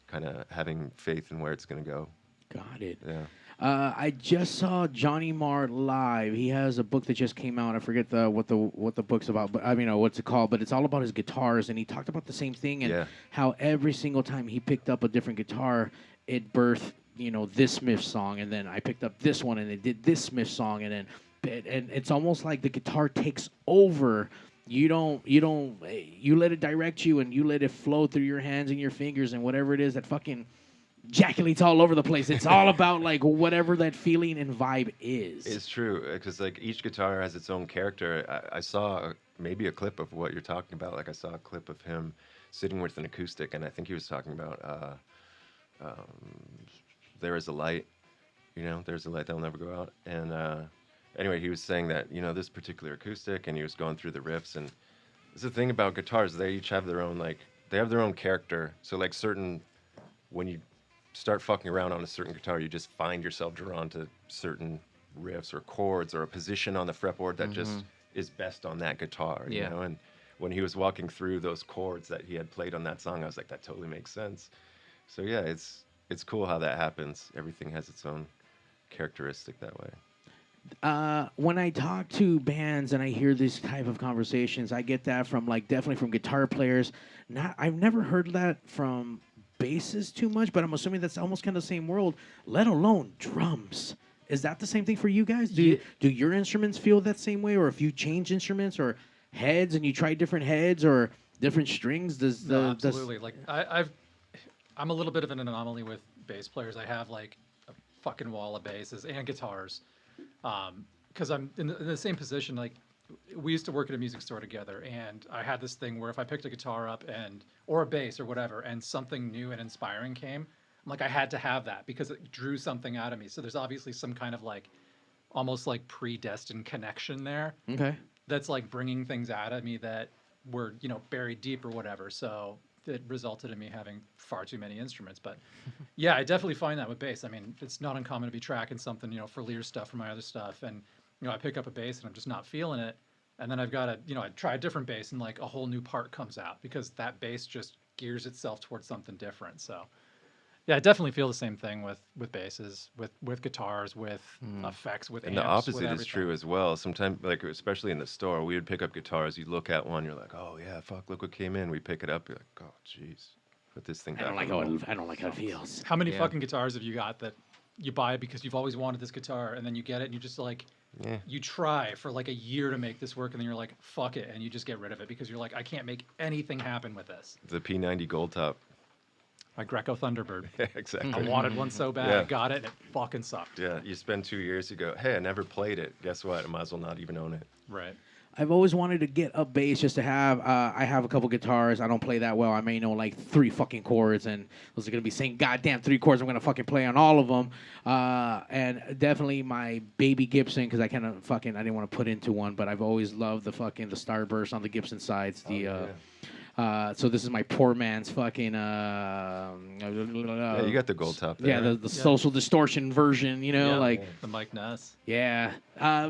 kind of having faith in where it's going to go. Got it. Yeah. I just saw Johnny Marr live. He has a book that just came out. I forget what the book's about, but I mean, what's it called? But it's all about his guitars, and he talked about the same thing and Yeah. how every single time he picked up a different guitar, it birthed this Smith song, and then I picked up this one, and it did this Smith song, and it's almost like the guitar takes over. You let it direct you, and you let it flow through your hands and your fingers and whatever it is that fucking jaculates all over the place. It's all about like whatever that feeling and vibe is. It's true, because like each guitar has its own character. I saw maybe a clip of what you're talking about. Like I saw a clip of him sitting with an acoustic, and I think he was talking about There Is a Light. There's a light that'll never go out. And anyway, he was saying that, this particular acoustic, and he was going through the riffs. And it's the thing about guitars, they each have their own, they have their own character. So like when you start fucking around on a certain guitar, you just find yourself drawn to certain riffs or chords or a position on the fretboard that just is best on that guitar, you Yeah. know? And when he was walking through those chords that he had played on that song, I was like, that totally makes sense. So yeah, it's cool how that happens. Everything has its own characteristic that way. When I talk to bands and I hear these type of conversations, I get that from like definitely from guitar players. I've never heard that from basses too much, but I'm assuming that's almost kind of the same world. Let alone drums. Is that the same thing for you guys? Do your instruments feel that same way, or if you change instruments or heads and you try different heads or different strings, does the No, absolutely. Like I'm a little bit of an anomaly with bass players. I have like a fucking wall of basses and guitars, because I'm in the same position. Like we used to work at a music store together, and I had this thing where if I picked a guitar up or a bass or whatever, and something new and inspiring came, I'm like I had to have that because it drew something out of me. So there's obviously some kind of like almost like predestined connection there. Okay. That's like bringing things out of me that were, buried deep or whatever. So it resulted in me having far too many instruments. But yeah, I definitely find that with bass. I mean, it's not uncommon to be tracking something, for Lear's stuff, for my other stuff. And, I pick up a bass and I'm just not feeling it. And then I've got to, I try a different bass and like a whole new part comes out because that bass just gears itself towards something different. So yeah, I definitely feel the same thing with basses, with guitars, with effects, with And amps, the opposite with is everything. true as well. Sometimes, like especially in the store, we would pick up guitars. You look at one, you're like, oh yeah, fuck, look what came in. We pick it up, you're like, oh jeez, put this thing. I don't like how it feels. How many Yeah. fucking guitars have you got that you buy because you've always wanted this guitar and then you get it and you just like, Yeah. you try for like a year to make this work and then you're like, fuck it, and you just get rid of it because you're like, I can't make anything happen with this. The P90 Gold Top. My Greco Thunderbird. Exactly. I wanted one so bad. Yeah. I got it and it fucking sucked. Yeah, you spend 2 years, you go, hey, I never played it. Guess what? I might as well not even own it. Right. I've always wanted to get a bass just to have. I have a couple guitars. I don't play that well. I may know like 3 fucking chords, and those are gonna be same goddamn 3 chords. I'm gonna fucking play on all of them. And definitely my baby Gibson, because I didn't want to put into one, but I've always loved the Starburst on the Gibson sides. So this is my poor man's fucking. Yeah, you got the Gold Top there. Yeah, the social distortion version. Like. The Mike Ness. Yeah.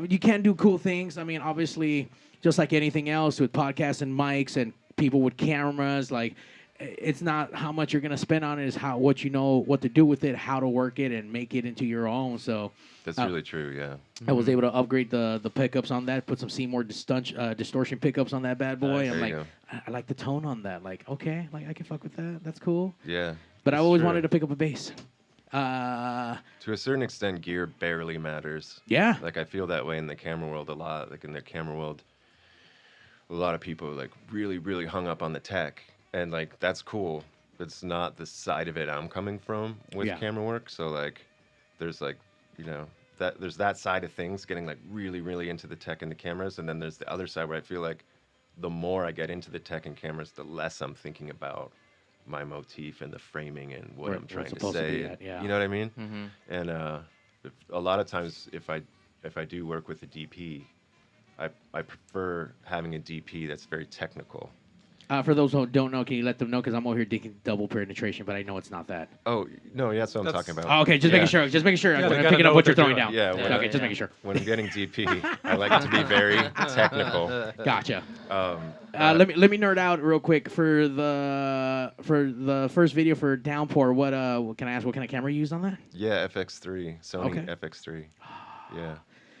You can do cool things. I mean, obviously, just like anything else with podcasts and mics and people with cameras, like, it's not how much you're going to spend on it, it's what you know what to do with it, how to work it, and make it into your own. So That's really true, yeah. I was able to upgrade the pickups on that, put some Seymour distortion pickups on that bad boy. There I'm you like, go. I like the tone on that. Like, okay, like I can fuck with that. That's cool. Yeah. But I it's always true. wanted to pick up a bass. To a certain extent, gear barely matters. Yeah. Like, I feel that way in the camera world a lot. Like, in the camera world, a lot of people are, like, really, really hung up on the tech. And, like, that's cool. It's not the side of it I'm coming from with camera work. So, like, there's, like, there's that side of things, getting, like, really, really into the tech and the cameras. And then there's the other side where I feel like the more I get into the tech and cameras, the less I'm thinking about my motif and the framing and what I'm trying to say. You know what I mean? Mm-hmm. And a lot of times, if I do work with a DP, I prefer having a DP that's very technical. For those who don't know, can you let them know? Because I'm over here digging double penetration, but I know it's not that. Oh no, yeah, that's what I'm talking about. Oh, okay, just making sure. Just making sure. Yeah, I'm they gotta picking up know what what you're they're throwing doing. down. Yeah, Okay, just making sure. When I'm getting DP, I like it to be very technical. Gotcha. But- Let me nerd out real quick for the first video for Downpour. What can I ask? What kind of camera you used on that? Yeah, FX3, Sony Okay. FX3. Yeah.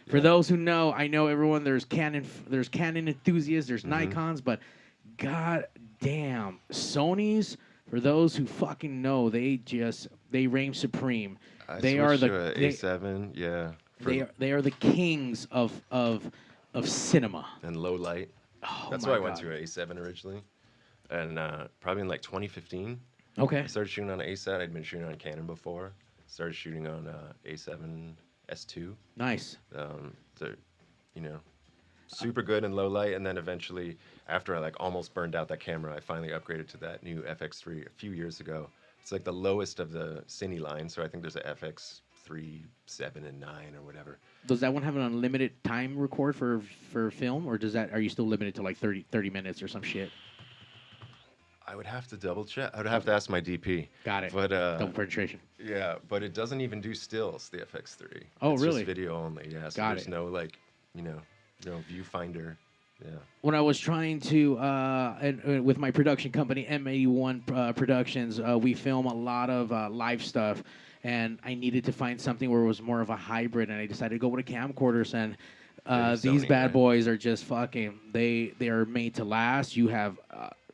For those who know, I know everyone. There's Canon enthusiasts. There's Mm-hmm. Nikons, but god damn, Sony's. For those who fucking know, they reign supreme. They are the A7, yeah. they are the kings of cinema. And low light. Oh, That's my why I went God. to an A7 originally, and probably in like 2015. Okay. I started shooting on an ASAT. I'd been shooting on Canon before. Started shooting on A7 S2. Nice. They're, super good in low light. And then eventually, after I like almost burned out that camera, I finally upgraded to that new FX3 a few years ago. It's like the lowest of the Cine line. So I think there's a FX3, 7, and 9 or whatever. Does that one have an unlimited time record for film, or are you still limited to like 30 minutes or some shit? I would have to double check. I would have to ask my DP. Got it. But Double penetration. yeah, but it doesn't even do stills, the FX3. Oh, it's really? Just video only. Yeah. So Got there's it. no viewfinder. Yeah. When I was trying to, and with my production company, M81 Productions, we film a lot of live stuff, and I needed to find something where it was more of a hybrid, and I decided to go with a camcorders, and these Sony, bad right? boys are just fucking, they are made to last. You have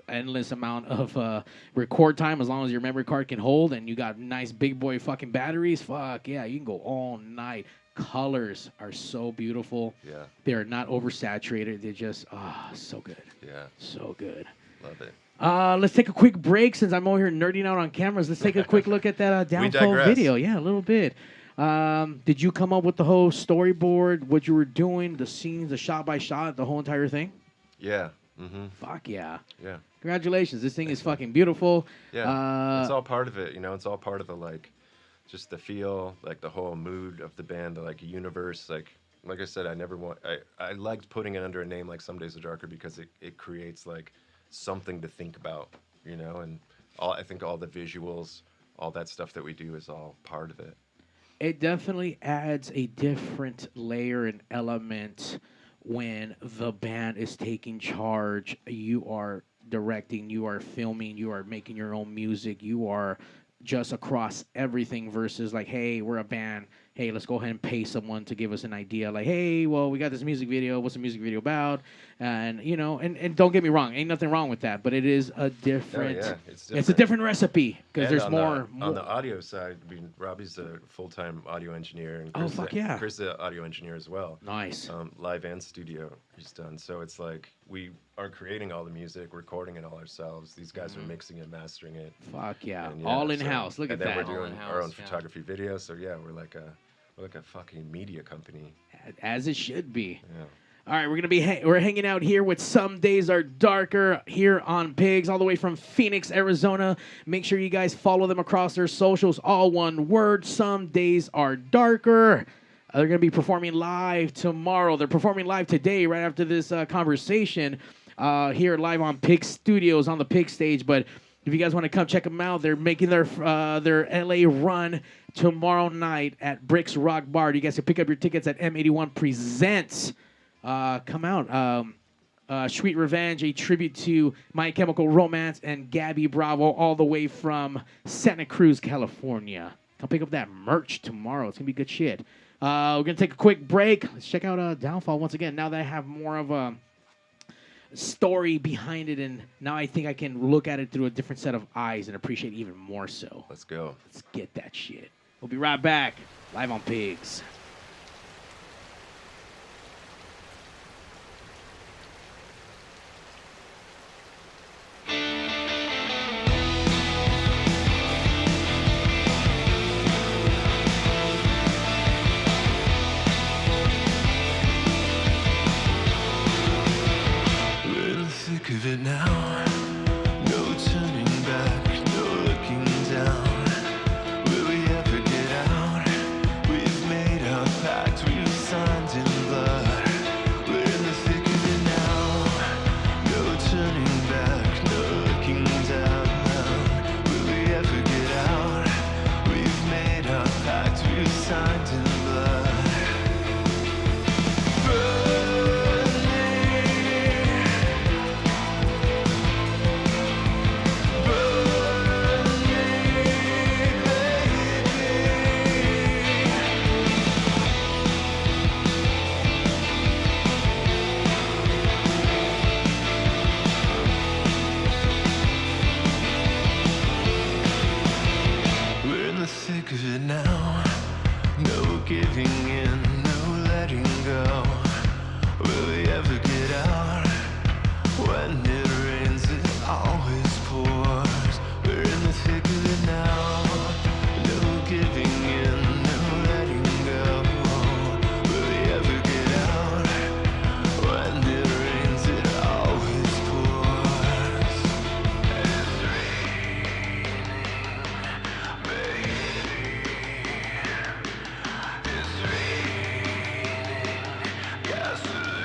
endless amount of record time as long as your memory card can hold, and you got nice big boy fucking batteries. Fuck yeah, you can go all night. Colors are so beautiful. Yeah. They're not oversaturated. They're just so good. Yeah. So good. Love it. Let's take a quick break since I'm over here nerding out on cameras. Let's take a quick look at that downfall digress. video. Yeah, a little bit. Did you come up with the whole storyboard, what you were doing, the scenes, the shot by shot, the whole entire thing? Yeah. Mm-hmm. Fuck yeah. Yeah. Congratulations. This thing is fucking beautiful. Yeah. It's all part of it. It's all part of the, like, just the feel, like the whole mood of the band, the like universe. Like I said, I liked putting it under a name like Some Days Are Darker because it creates like something to think about, and I think all the visuals, all that stuff that we do is all part of it. It definitely adds a different layer and element when the band is taking charge. You are directing, you are filming, you are making your own music, you are just across everything versus like, hey, we're a band. Hey, let's go ahead and pay someone to give us an idea. Like, hey, well, we got this music video. What's the music video about? And, and don't get me wrong. Ain't nothing wrong with that. But it is a different... Oh, yeah, it's a different recipe because there's on more... On the audio side, Robbie's a full-time audio engineer. And Chris is an audio engineer as well. Nice. Live and studio he's done. So it's like we are creating all the music, recording it all ourselves. These guys are mixing it, mastering it. Fuck yeah. And, all in-house. Look at that. And then we're doing our own yeah. photography video. So yeah, we're like a fucking media company. As it should be. Yeah. All right, we're hanging out here with Some Days Are Darker here on Pigz, all the way from Phoenix, Arizona. Make sure you guys follow them across their socials, all one word, Some Days Are Darker. They're going to be performing live tomorrow. They're performing live today right after this conversation here live on Pigz Studios on the Pigz stage. But if you guys want to come check them out, they're making their LA run tomorrow night at Bricks Rock Bar. You guys can pick up your tickets at M81 Presents. Come out. Sweet Revenge, a tribute to My Chemical Romance and Gabby Bravo, all the way from Santa Cruz, California. Come pick up that merch tomorrow. It's going to be good shit. We're going to take a quick break. Let's check out Downfall once again. Now that I have more of a story behind it, and now I think I can look at it through a different set of eyes and appreciate it even more so. Let's go. Let's get that shit. We'll be right back, live on Pigz. Of it now, no turning back, no looking down. Will we ever get out? We've made our pact, we've signed in blood. We're in the thick of it now, no turning back, no looking down. Will we ever get out? We've made our pact, we've signed in blood. Thick of it now, no giving in, no letting go. Will we ever get out? When it rains, it always pours. We're in the thick of it now, no giving in, no letting go. Will we ever get out? When it rains, it always pours. It's raining, baby. It's raining gasoline.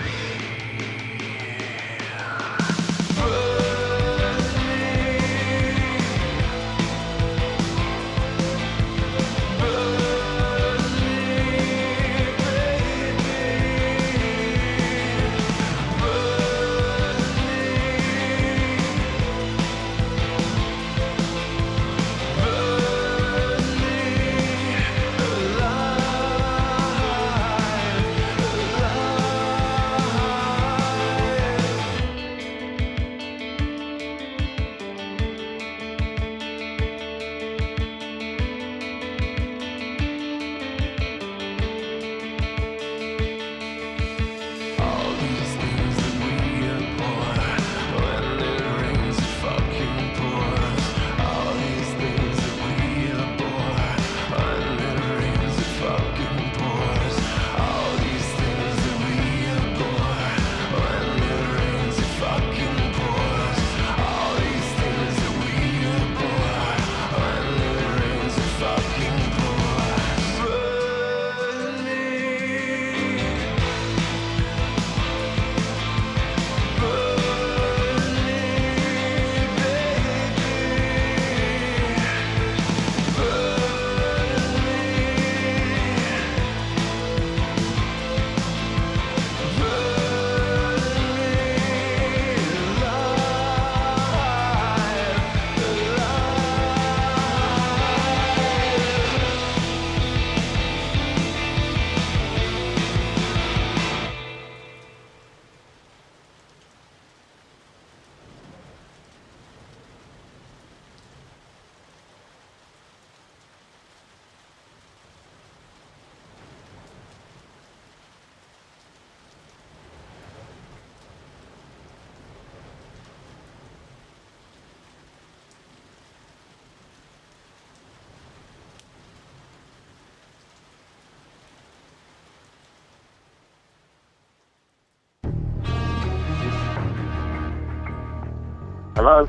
Hello?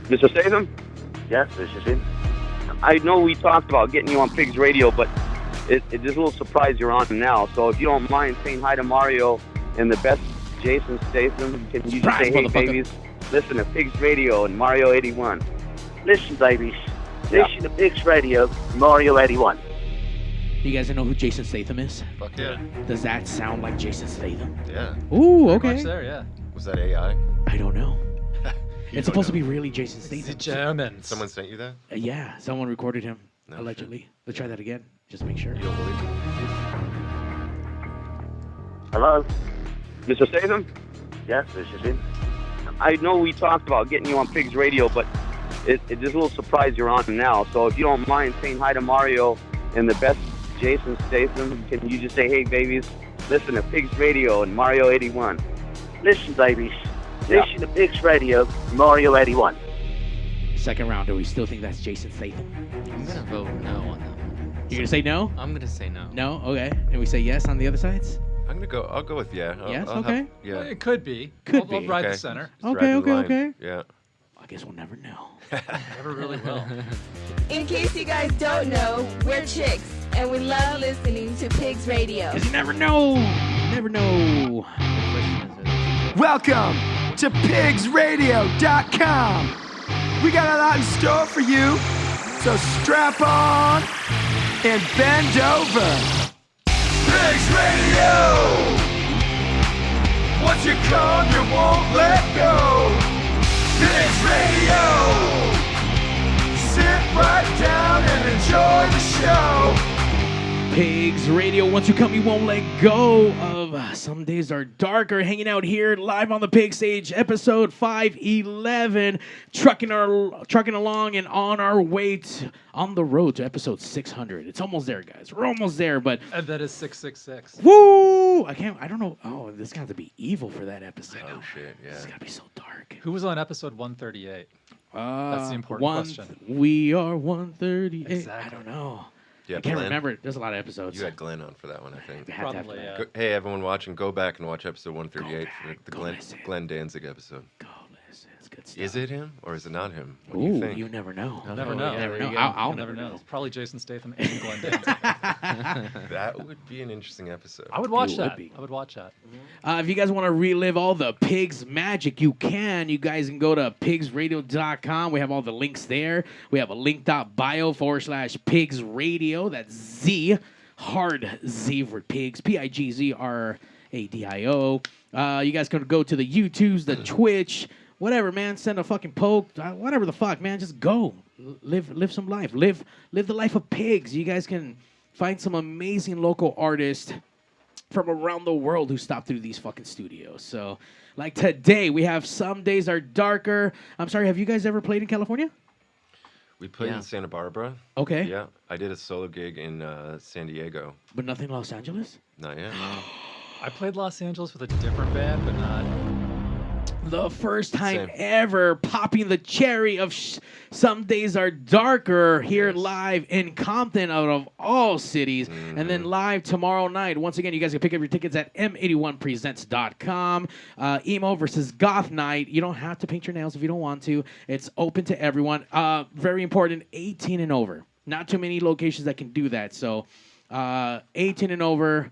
Mr. Statham? Yes, this is him. I know we talked about getting you on Pigz Radio, but it's just a little surprise you're on now. So if you don't mind saying hi to Mario and the best Jason Statham, can you just say, hey, babies, listen to Pigz Radio and Mario 81. Listen, babies. Listen to Pigz Radio, Mario 81. You guys know who Jason Statham is? Fuck yeah. Does that sound like Jason Statham? Yeah. Ooh, Pretty okay. much there, yeah. Was that AI? I don't know. You It's don't supposed to know. be really Jason Statham. The Germans. Someone sent you that? Yeah, someone recorded him, No allegedly. shit. Let's try that again, just to make sure. You don't believe it? Hello? Mr. Statham? Yes, this is him. I know we talked about getting you on Pigz Radio, but it's just a little surprise you're on now. So if you don't mind saying hi to Mario and the best Jason Statham, can you just say, hey, babies, listen to Pigz Radio and Mario 81. Listen, babies. Listen to Pigz Radio, Mario 81. Second round, do we still think that's Jason Statham? I'm gonna vote no on that one. You're gonna say no? I'm gonna say no. No? Okay. And we say yes on the other sides? I'll go with yeah. Yes? I'll Okay. have- yeah. Well, it could be. Could I'll be. ride Okay. the center. Just Okay, ride the okay, line. okay. Yeah. I guess we'll never know. Never really will. In case you guys don't know, we're chicks, and we love listening to Pigz Radio. Because you never know. You never know. Welcome to PigzRadio.com. We got a lot in store for you, so strap on and bend over. Pigz Radio! Once you come, you won't let go. Pigz Radio! Sit right down and enjoy the show. Pigz Radio. Once you come, you won't let go of Some Days Are Darker. Hanging out here live on the Pig Stage, episode 511. Trucking along and on our way on the road to episode 600. It's almost there, guys. We're almost there, but And that is 666. woo! I don't know. Oh, this is gonna have to be evil for that episode. Oh shit. Yeah. It's gotta be so dark. Who was on episode 138? That's the important question. We are 138. I Exactly. don't know. Yeah, I can't Glenn. remember. There's a lot of episodes. You had Glenn on for that one, I think. We had to have Probably, Glenn. yeah. Hey, everyone watching, go back and watch episode 138 for the go listen. Glenn Danzig episode. Go listen. It's good stuff. Is it him or is it not him? What do Ooh, you think? you never know. Never know. You never there know. you go. I'll You never know. It's probably Jason Statham and Glenn Danzig. That would be an interesting episode. I would watch It would that. be. I would watch that. If you guys want to relive all the Pigz magic, you can. You guys can go to PigzRadio.com. We have all the links there. We have a link.bio/Pigz Radio. That's Z, hard Z for Pigs, PigzRadio. You guys can go to the YouTubes, the Twitch, whatever, man. Send a fucking poke, whatever the fuck, man. Just go. Live some life. Live the life of Pigz. You guys can find some amazing local artists from around the world who stop through these fucking studios. So, like today, we have Some Days Are Darker. I'm sorry, have you guys ever played in California? We played Yeah. in Santa Barbara. Okay. Yeah. I did a solo gig in San Diego. But nothing in Los Angeles? Not yet. I played Los Angeles with a different band, but not. The first time Same. ever popping the cherry of Some Days Are Darker here Yes. live in Compton out of all cities. And then live tomorrow night. Once again, you guys can pick up your tickets at m81presents.com. Emo versus Goth Night. You don't have to paint your nails if you don't want to. It's open to everyone. Very important, 18 and over. Not too many locations that can do that. So 18 and over.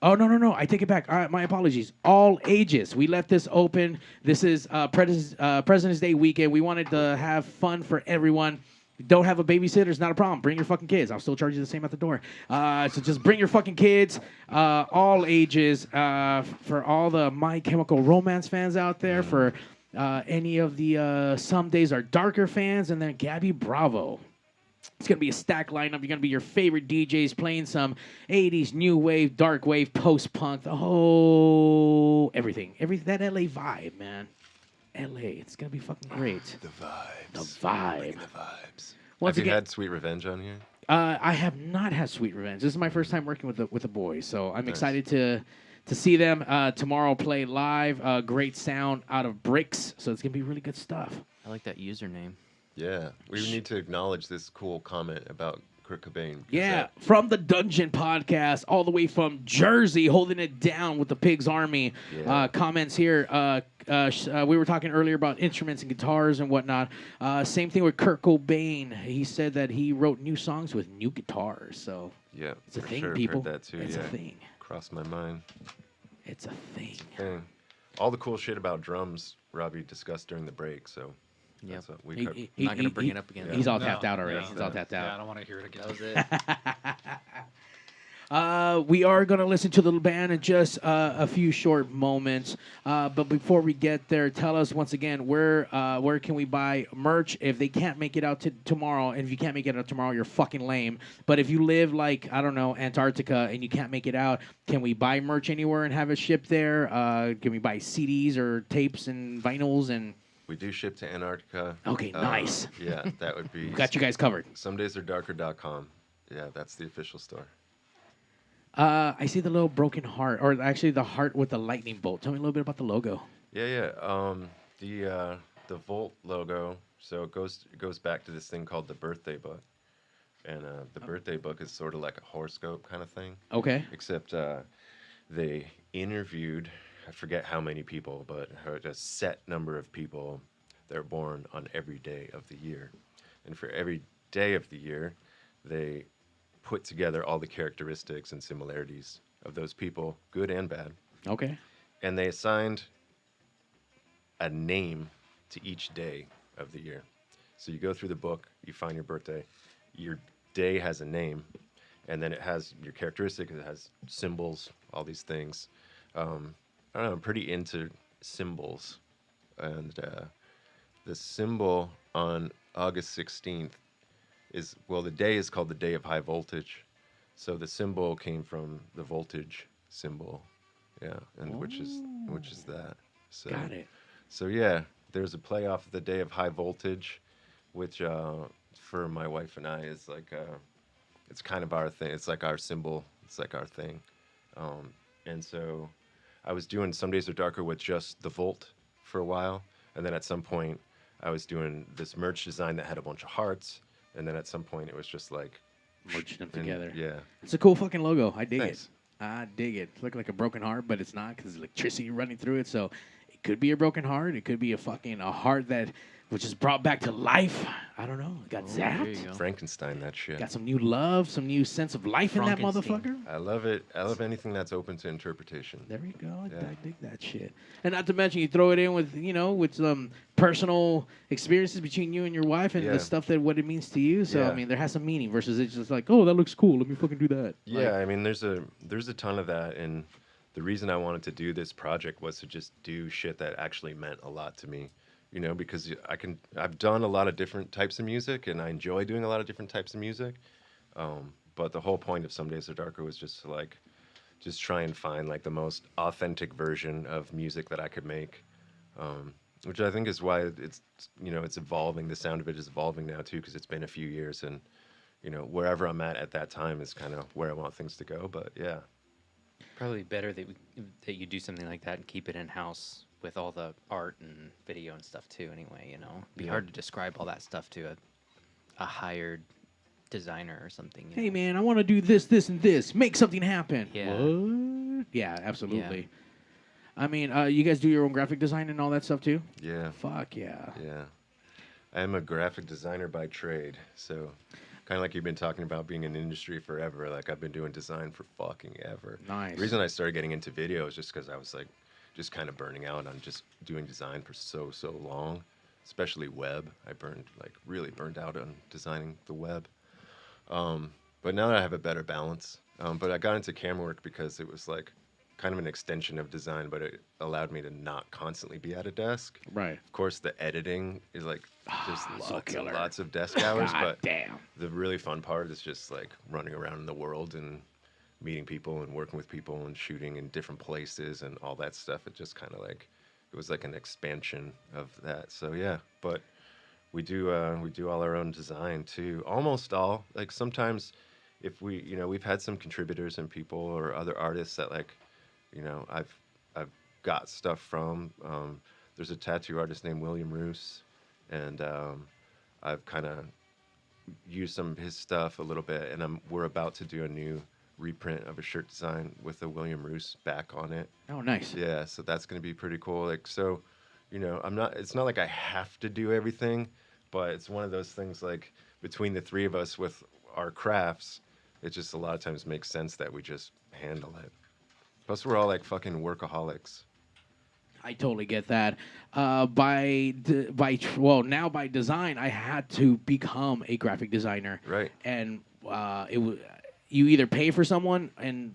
Oh, no. I take it back. My apologies. All ages. We left this open. This is President's Day weekend. We wanted to have fun for everyone. Don't have a babysitter. It's not a problem. Bring your fucking kids. I'll still charge you the same at the door. So just bring your fucking kids. All ages. For all the My Chemical Romance fans out there. For any of the Some Days Are Darker fans. And then Gabby Bravo. It's going to be a stack lineup. You're going to be your favorite DJs playing some 80s, new wave, dark wave, post-punk, the whole everything. That LA vibe, man. LA. It's going to be fucking great. The vibes. The vibe. Bring the vibes. Once Have you again, had Sweet Revenge on here? I have not had Sweet Revenge. This is my first time working with the boys, so I'm Nice. excited to see them tomorrow play live. Great sound out of Bricks, so it's going to be really good stuff. I like that username. Yeah. We need to acknowledge this cool comment about Kurt Cobain. Yeah, from the Dungeon Podcast, all the way from Jersey, holding it down with the Pigz Army. Yeah. Comments here. We were talking earlier about instruments and guitars and whatnot. Same thing with Kurt Cobain. He said that he wrote new songs with new guitars. So Yeah, it's a for thing, sure. people. Heard that too. It's yeah. a thing. Crossed my mind. It's a thing. All the cool shit about drums, Robbie discussed during the break. So Yep. that's what we He- cut. he- I'm not gonna he- bring he- it up again. He's all No, tapped out already. no, He's all tapped Yeah, I out. don't want to hear it again. That was it. We are going to listen to the band in just a few short moments. But before we get there, tell us once again, where can we buy merch if they can't make it out to tomorrow? And if you can't make it out tomorrow, you're fucking lame. But if you live, like, I don't know, Antarctica, and you can't make it out, can we buy merch anywhere and have it shipped there? Can we buy CDs or tapes and vinyls? And We do ship to Antarctica. Okay, nice. Yeah, that would be. Got you guys covered. Somedaysthedarker.com. Yeah, that's the official store. I see the little broken heart, or actually the heart with the lightning bolt. Tell me a little bit about the logo. Yeah. The Volt logo. So it goes back to this thing called the birthday book, and the birthday book is sort of like a horoscope kind of thing. Okay. Except they interviewed, I forget how many people, but a set number of people that are born on every day of the year, and for every day of the year, they put together all the characteristics and similarities of those people, good and bad. Okay. And they assigned a name to each day of the year. So you go through the book, you find your birthday, your day has a name, and then it has your characteristics, it has symbols, all these things. I don't know, I'm pretty into symbols. And the symbol on August 16th is, well, the day is called the Day of High Voltage. So the symbol came from the voltage symbol. Yeah, and which is that. So, Got it. So yeah, there's a play off of the Day of High Voltage, which for my wife and I is like it's kind of our thing. It's like our symbol. It's like our thing. And so I was doing Some Days Are Darker with just the Volt for a while, and then at some point I was doing this merch design that had a bunch of hearts, and then at some point it was just like Merged them together. Yeah. It's a cool fucking logo. I dig Thanks. it. I dig it. It's looking like a broken heart, but it's not because there's electricity running through it. So it could be a broken heart. It could be a heart that which is brought back to life. I don't know. Got zapped. Frankenstein, that shit. Got some new love, some new sense of life in that motherfucker. I love it. I love anything that's open to interpretation. There we go. Yeah. I dig that shit. And not to mention, you throw it in with, with some personal experiences between you and your wife and Yeah. the stuff that what it means to you. So, Yeah. I mean, there has some meaning versus it's just like, oh, that looks cool. Let me fucking do that. Yeah, I mean, there's a ton of that, and the reason I wanted to do this project was to just do shit that actually meant a lot to me, because I've done a lot of different types of music, and I enjoy doing a lot of different types of music, but the whole point of Some Days Are Darker was just to just try and find like the most authentic version of music that I could make, which I think is why it's evolving. The sound of it is evolving now too, because it's been a few years, and wherever I'm at that time is kind of where I want things to go. But yeah. Probably better that you do something like that and keep it in house with all the art and video and stuff too. Anyway, it'd be Yeah. hard to describe all that stuff to a hired designer or something. Hey, man, I want to do this, this, and this. Make something happen. Yeah. What? Yeah, absolutely. I mean, you guys do your own graphic design and all that stuff too? Yeah. Fuck yeah. Yeah. I'm a graphic designer by trade, so kind of like you've been talking about being in the industry forever. Like, I've been doing design for fucking ever. Nice. The reason I started getting into video is just because I was like, just kind of burning out on just doing design for so long, especially web. I really burned out on designing the web. But now that I have a better balance, but I got into camera work because it was like kind of an extension of design, but it allowed me to not constantly be at a desk. Right. Of course, the editing is like just so lots and killer. lots of desk hours, God but damn. the really fun part is just like running around in the world and meeting people and working with people and shooting in different places and all that stuff. It just kind of it was like an expansion of that. So yeah, but we do all our own design too. Almost all. Like sometimes if we've had some contributors and people or other artists that I've got stuff from. There's a tattoo artist named William Roos, and I've kind of used some of his stuff a little bit, and we're about to do a new reprint of a shirt design with the William Roos back on it. Oh, nice. Yeah, so that's gonna be pretty cool. Like, so, it's not like I have to do everything, but it's one of those things like between the three of us with our crafts, it just a lot of times makes sense that we just handle it. Plus, we're all like fucking workaholics. I totally get that. Now by design, I had to become a graphic designer. Right. And it was. You either pay for someone, and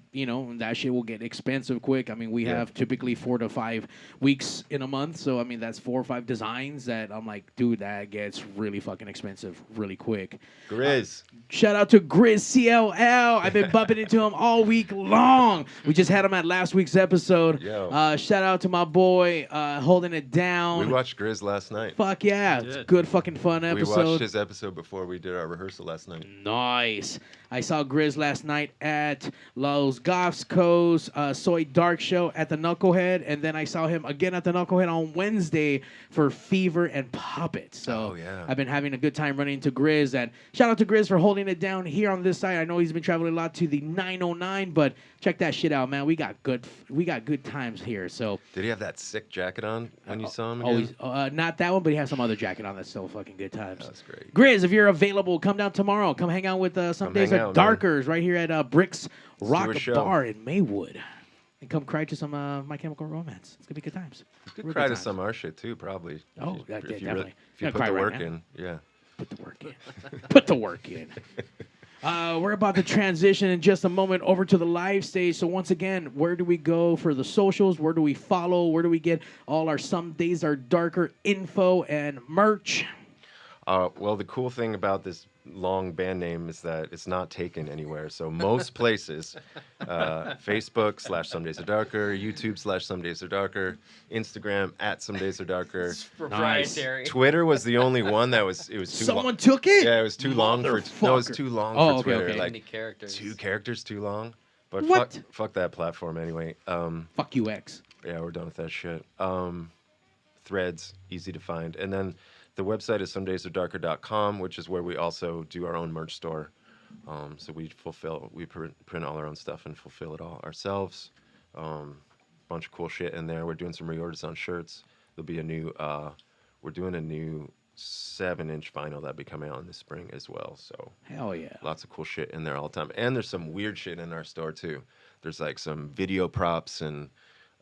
that shit will get expensive quick. I mean, we have typically 4 to 5 weeks in a month, so I mean that's 4 or 5 designs that I'm like, dude, that gets really fucking expensive really quick. Grizz. Shout out to Grizz CLL. I've been bumping into him all week long. We just had him at last week's episode. Yo. Shout out to my boy, holding it down. We watched Grizz last night. Fuck yeah, it's a good fucking fun episode. We watched his episode before we did our rehearsal last night. Nice. I saw Grizz last night at Los Gofsco's Soy Dark show at the Knucklehead, and then I saw him again at the Knucklehead on Wednesday for Fever and Puppet. So I've been having a good time running into Grizz, and shout out to Grizz for holding it down here on this side. I know he's been traveling a lot to the 909, but check that shit out, man. We got good times here. So did he have that sick jacket on when you saw him? Always, not that one, but he has some other jacket on that's still fucking good times. That's great. Grizz, if you're available, come down tomorrow. Come hang out with some days are darkers right here at Bricks Rock Bar in Maywood. And come cry to some My Chemical Romance. It's gonna be good times. You could cry to some of our shit too, probably. Oh, if definitely. you put the work in, yeah. Put the work in. Put the work in. We're about to transition in just a moment over to the live stage. So once again, where do we go for the socials? Where do we follow? Where do we get all our Some Days Are Darker info and merch? Well, the cool thing about this long band name is that it's not taken anywhere. So most places, Facebook /Some Days Are Darker, YouTube /Some Days Are Darker, Instagram @Some Days Are Darker. It's proprietary. Nice. Twitter was the only one that was too Someone long. took it? Yeah, it was too long for. No, it was too long for Twitter. Okay. Like Many characters. 2 characters too long. But what? Fuck that platform anyway. Fuck UX. Yeah, we're done with that shit. Threads, easy to find, and then. The website is somedaysardarker.com, which is where we also do our own merch store. So we print all our own stuff and fulfill it all ourselves. Bunch of cool shit in there. We're doing some reorders on shirts. There'll be we're doing a new 7-inch vinyl that'll be coming out in the spring as well. So hell yeah, lots of cool shit in there all the time. And there's some weird shit in our store too. There's like some video props, and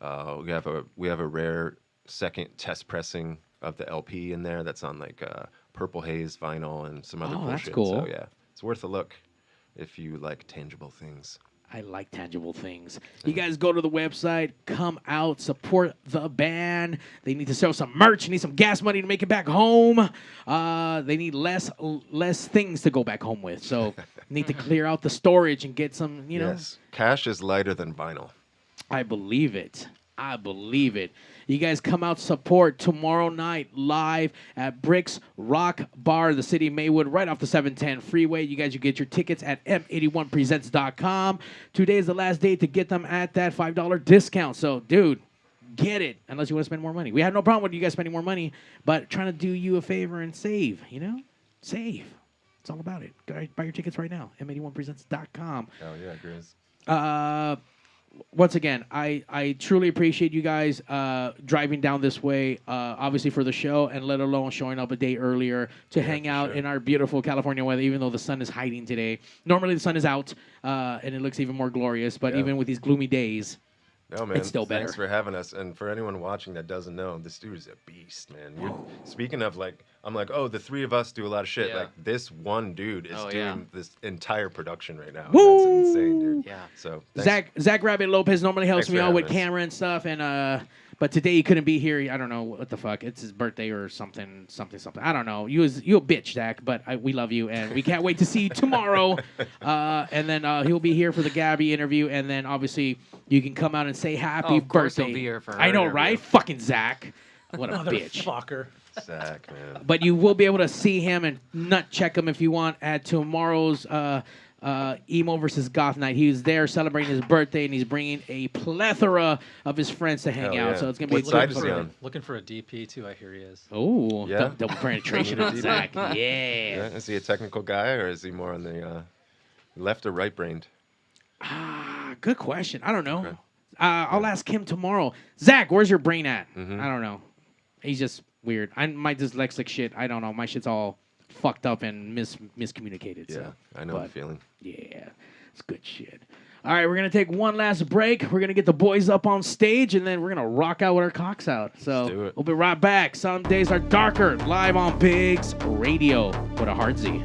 we have a rare second test pressing of the LP in there that's on like Purple Haze vinyl and some other cool shit. Cool. So yeah, it's worth a look if you like tangible things. I like tangible things. You guys go to the website, come out, support the band. They need to sell some merch, need some gas money to make it back home. They need less things to go back home with. So need to clear out the storage and get some, Yes, cash is lighter than vinyl. I believe it. You guys come out, support tomorrow night live at Bricks Rock Bar, the city of Maywood, right off the 710 freeway. You get your tickets at m81presents.com. Today is the last day to get them at that $5 discount. So, dude, get it, unless you want to spend more money. We have no problem with you guys spending more money, but trying to do you a favor and save, Save. It's all about it. Go buy your tickets right now, m81presents.com. Oh, yeah, Grizz. Once again, I truly appreciate you guys driving down this way, obviously for the show, and let alone showing up a day earlier to hang out in our beautiful California weather, even though the sun is hiding today. Normally the sun is out, and it looks even more glorious, but even with these gloomy days, no, man, it's still better. Thanks for having us. And for anyone watching that doesn't know, this dude is a beast, man. Speaking of, like, I'm like, oh, the three of us do a lot of shit. Yeah. Like, this one dude is doing this entire production right now. Woo! That's insane, dude. Yeah. So, Zach Rabbit Lopez normally helps Thanks me for out with having us. camera and stuff, and but today he couldn't be here. I don't know what the fuck. It's his birthday or something. I don't know. You a bitch, Zach, but we love you, and we can't wait to see you tomorrow. And then he'll be here for the Gabby interview, and then obviously you can come out and say happy of course birthday. he'll be here for her I know, interview. right? Fucking Zach. What a bitch. Fucker. Zach, man. But you will be able to see him and nut check him if you want at tomorrow's Emo versus Goth Night. He was there celebrating his birthday, and he's bringing a plethora of his friends to hang Hell out. yeah. So it's gonna be What a side good is he fun. on? Looking for a DP too, I hear he is. Oh, Yeah? double penetration on Zach. Yeah. Is he a technical guy, or is he more on the left or right-brained? Good question. I don't know. Okay. I'll ask him tomorrow. Zach, where's your brain at? Mm-hmm. I don't know. He's just weird. My dyslexic shit, I don't know. My shit's all fucked up and miscommunicated. Yeah, so. I know the feeling. Yeah, it's good shit. All right, we're going to take one last break. We're going to get the boys up on stage, and then we're going to rock out with our cocks out. So we'll be right back. Some days are darker, live on Pigz Radio with a hard Z.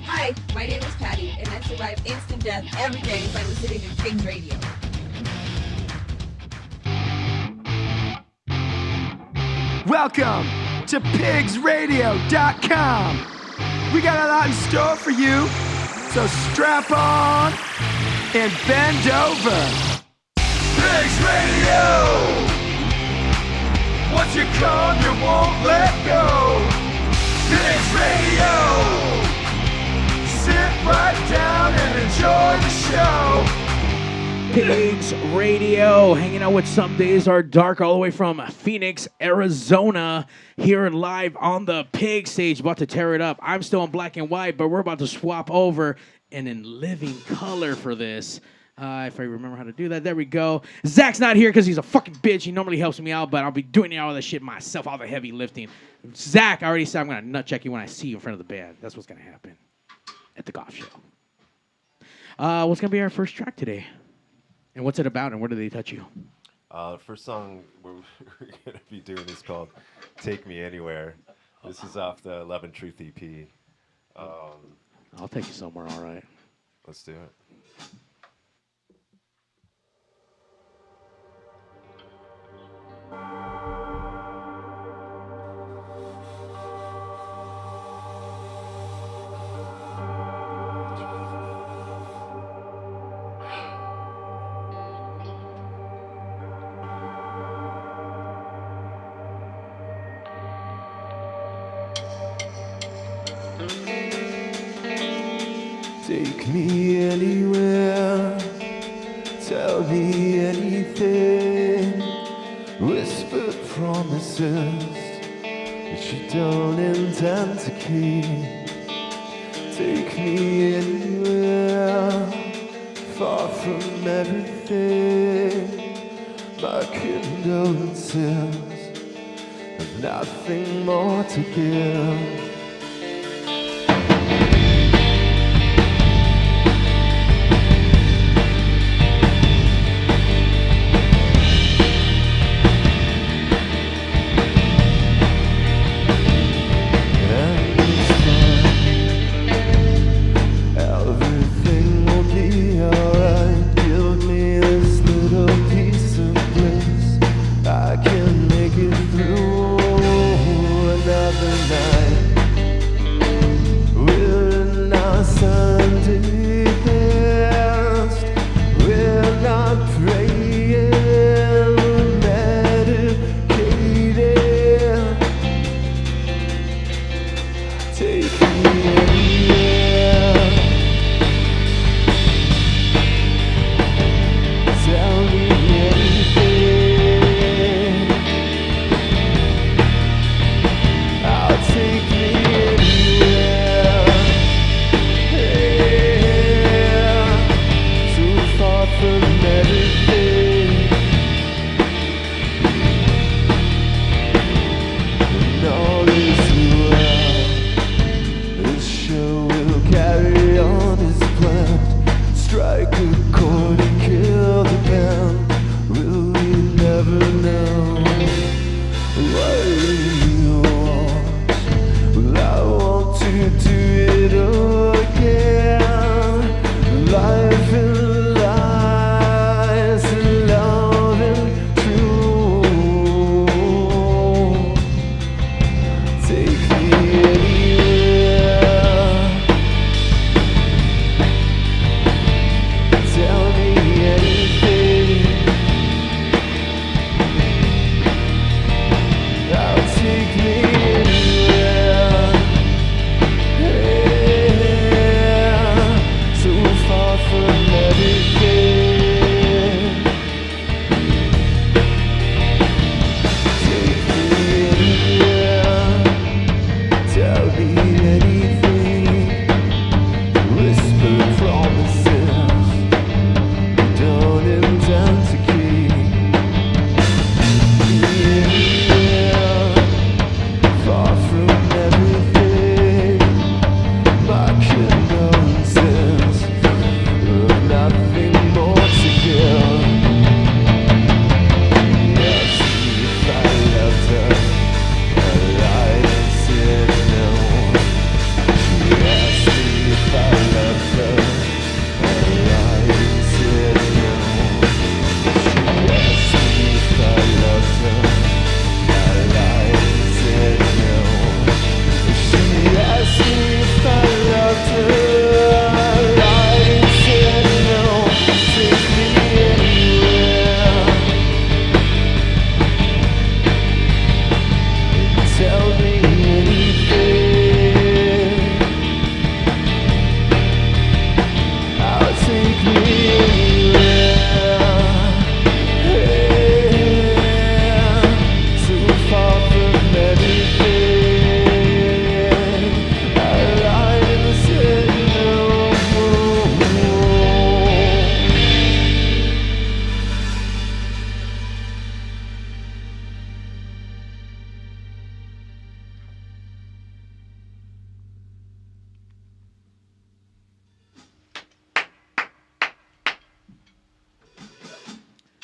Hi, my name is Patty, and I survive instant death every day by listening to Pigz Radio. Welcome to PigzRadio.com. We got a lot in store for you, so strap on and bend over. Pigz Radio! Once you come, you won't let go. Pigz Radio! Sit right down and enjoy the show. Pigz Radio, hanging out with Some Days Are Dark, all the way from Phoenix, Arizona, here live on the Pig stage, about to tear it up. I'm still in black and white, but we're about to swap over and in living color for this. If I remember how to do that, there we go. Zach's not here because he's a fucking bitch. He normally helps me out, but I'll be doing all the shit myself, all the heavy lifting. Zach, I already said I'm going to nut check you when I see you in front of the band. That's what's going to happen at the golf show. What's going to be our first track today? And what's it about, and where do they touch you? The first song we're going to be doing is called Take Me Anywhere. This is off the 11 Truth EP. I'll take you somewhere, all right. Let's do it. Take me anywhere, tell me anything, whispered promises that you don't intend to keep. Take me anywhere, far from everything, my condolences, have nothing more to give.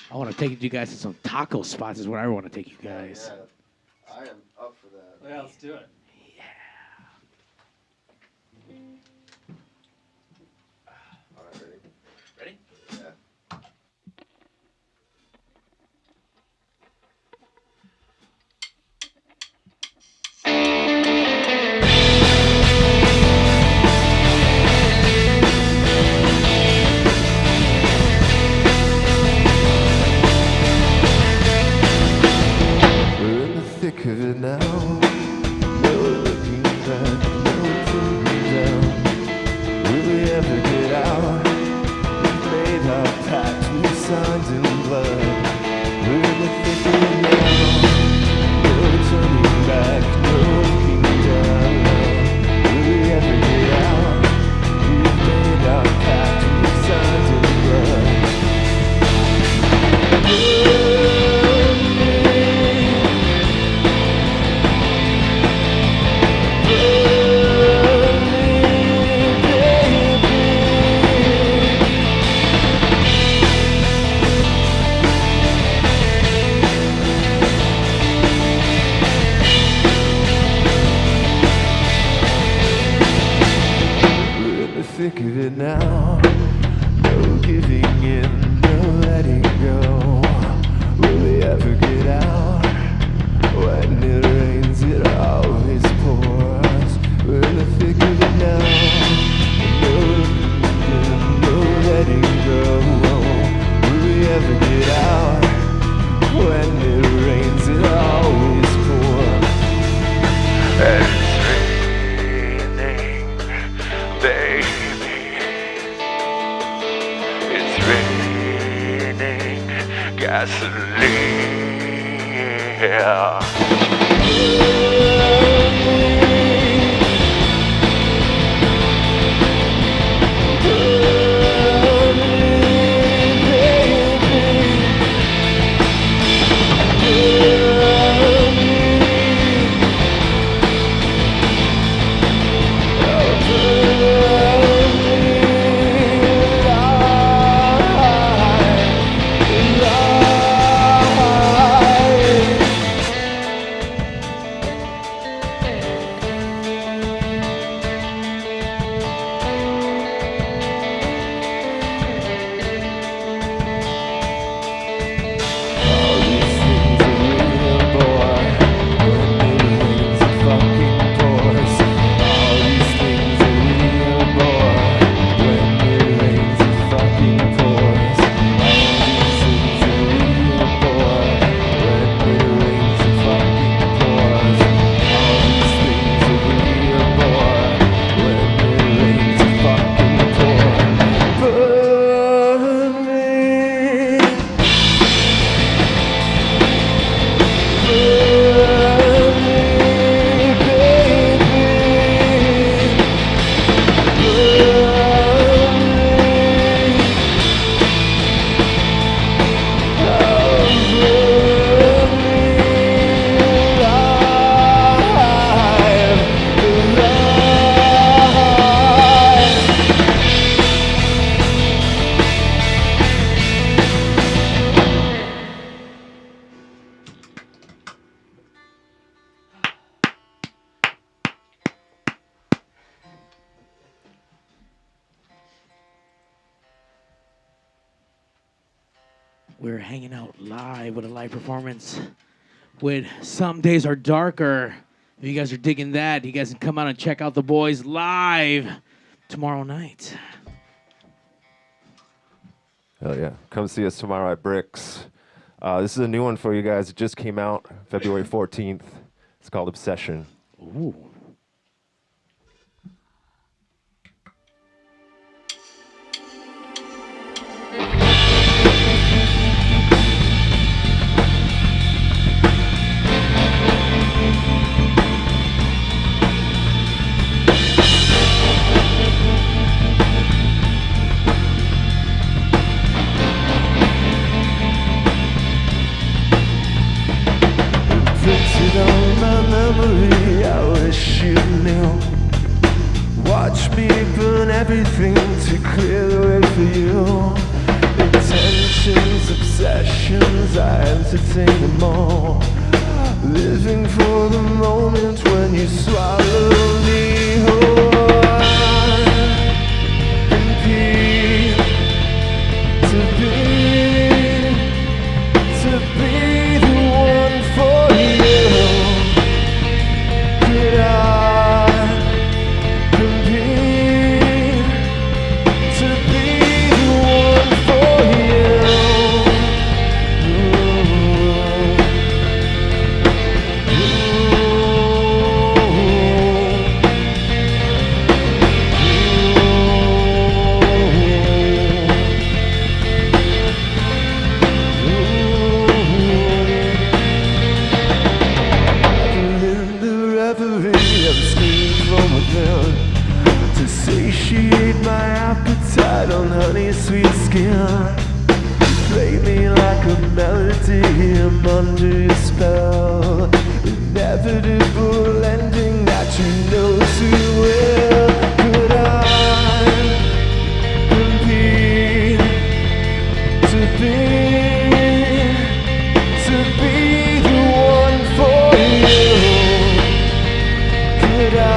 I want to take you guys to some taco spots is where I want to take you guys. Yeah, I am up for that. Yeah, let's do it. of it now. No looking back, no turning down. Will we ever get out? We've made our pact, we've signed in blood. We're in the thick of it now. No turning back, no looking down. Will we ever get out? We've made our pact, we've signed in blood. Thick of it now, no giving in, no letting go. Will we ever get out? When it rains, it always pours. We're in the thick of it now, no giving in, no letting go. Will we ever get out? When it rains, it always pours. And it's raining, baby. Gasoline, yeah. We're hanging out live with a live performance with Some Days Are Darker. If you guys are digging that, you guys can come out and check out the boys live tomorrow night. Hell yeah. Come see us tomorrow at Bricks. This is a new one for you guys. It just came out February 14th. It's called Obsession. Ooh. On my memory, I wish you knew. Watch me burn everything to clear the way for you. Intentions, obsessions, I entertain them all. Living for the moment when you swallow me whole. Compete to be the one for you. Could I compete to be the one for you? white on honey sweet skin. Play me like a melody, I'm under your spell. Inevitable ending that you know too well. Could I compete to be the one for you? Could I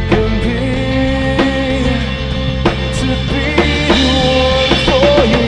compete to be the one for you?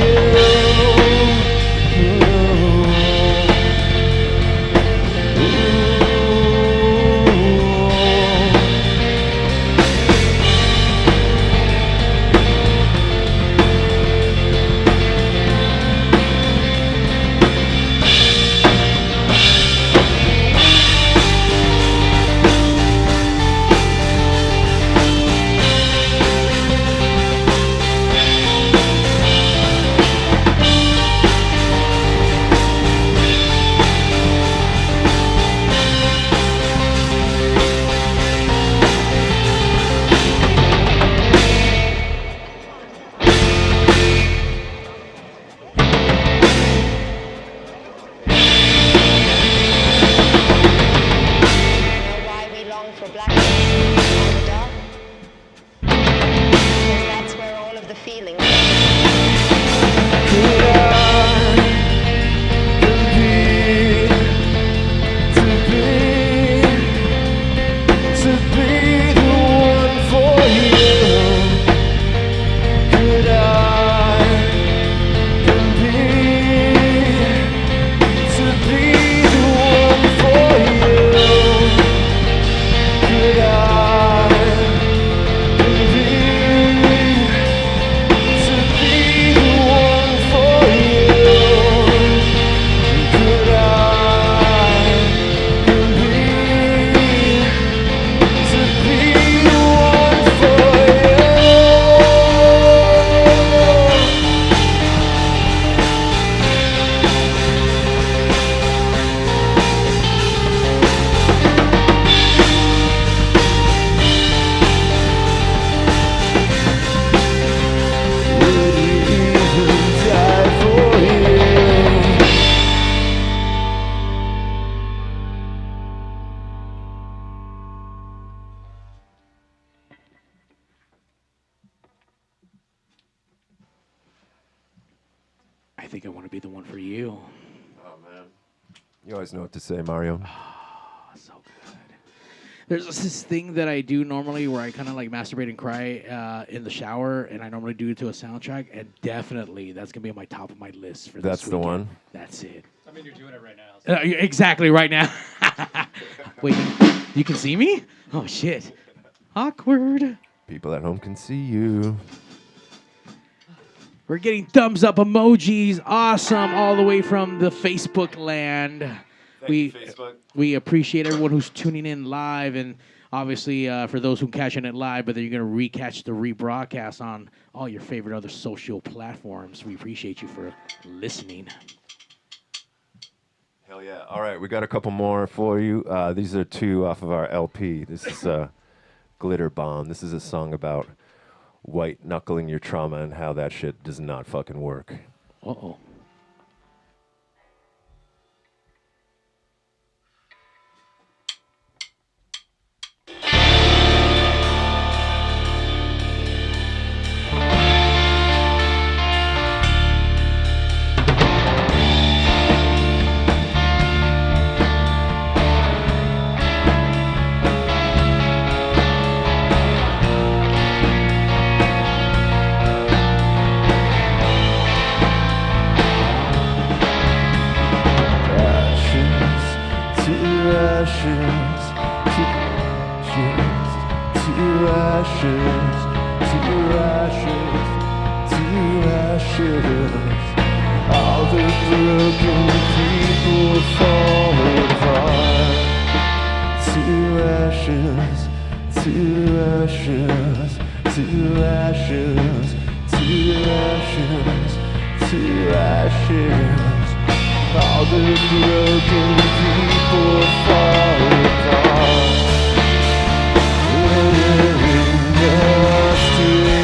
I think I want to be the one for you. Oh, man. You always know what to say, Mario. So good. There's this thing that I do normally where I kind of like masturbate and cry in the shower, and I normally do it to a soundtrack, and definitely that's going to be on my top of my list for That's this the weekend. one? That's it. I mean, you're doing it right now. So. Exactly right now. Wait, you can see me? Oh, shit. Awkward. People at home can see you. We're getting thumbs up emojis. Awesome. All the way from the Facebook land. Thank you, Facebook. We appreciate everyone who's tuning in live. And obviously, for those who catching it live, but then you're going to recatch the rebroadcast on all your favorite other social platforms. We appreciate you for listening. Hell yeah. All right, we got a couple more for you. These are two off of our LP. This is Glitter Bomb. This is a song about white knuckling your trauma and how that shit does not fucking work. Uh-oh. All the broken people fall apart. To ashes, to ashes, to ashes, to ashes, to ashes. All the broken people fall apart. Wearing mystery.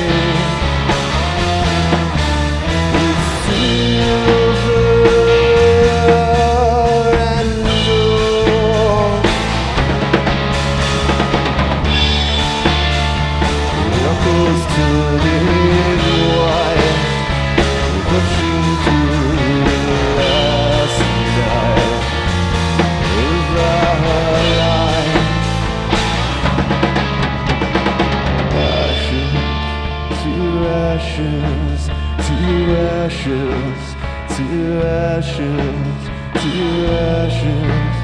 to ashes, to ashes,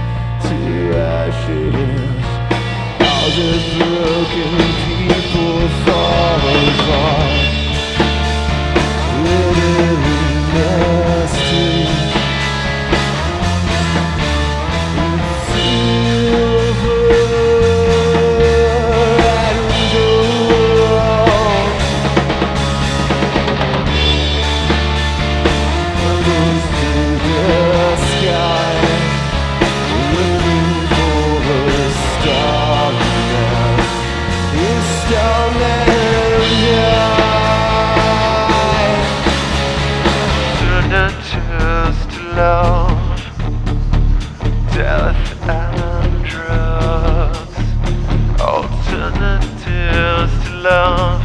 to ashes. All the broken people fall apart. Literally nasty. Love, death and drugs, alternatives to love,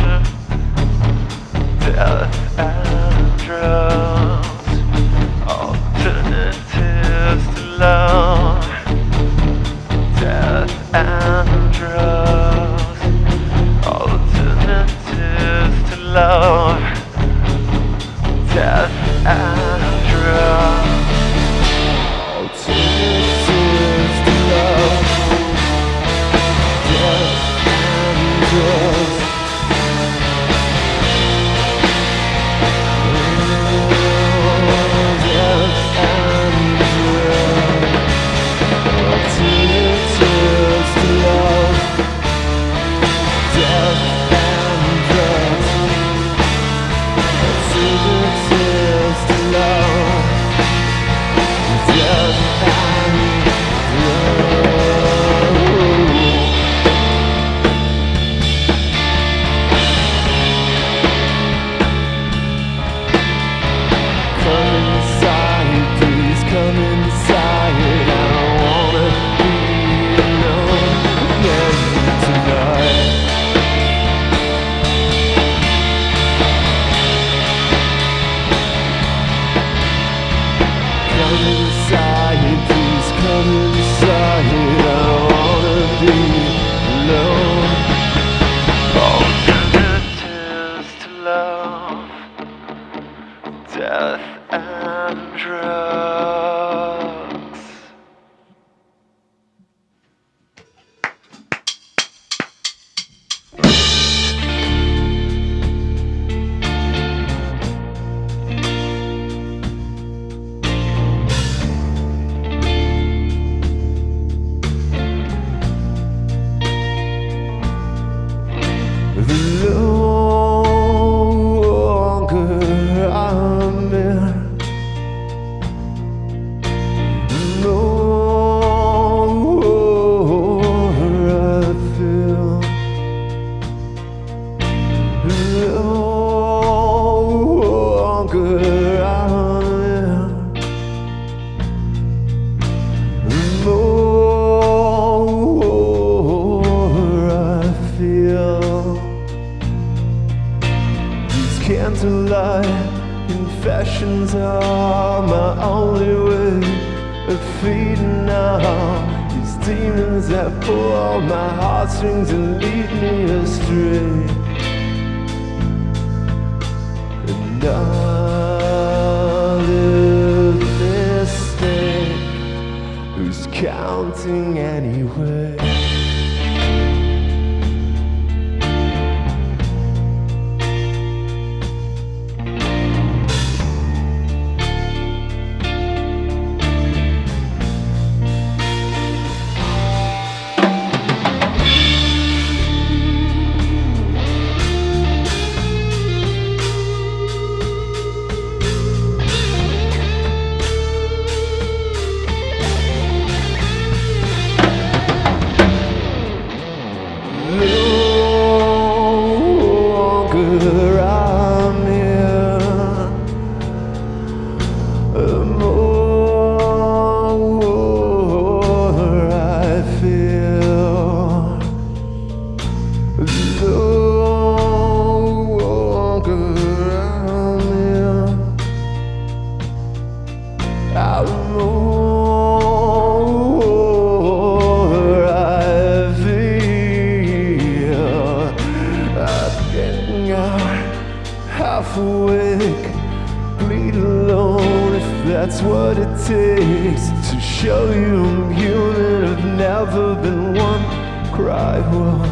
death and drugs, alternatives to love, death and drugs, alternatives to love, death and drugs. Alternatives to love, death and drugs. Death and drugs. Alternatives to love, death and drugs. Alternatives to love. Death and come inside, please come inside. I wanna be alone again tonight. Come inside, please come inside. I wanna be alone. Alternatives to love, death and drugs. The longer I'm in, the more I feel. The longer I'm in, the more I feel. These candlelight confessions are my only way of feeding out these demons that pull on my heartstrings and lead me astray. Another mistake. Who's counting anyway? that's what it takes to show you I'm human. I've never been one cry wolf.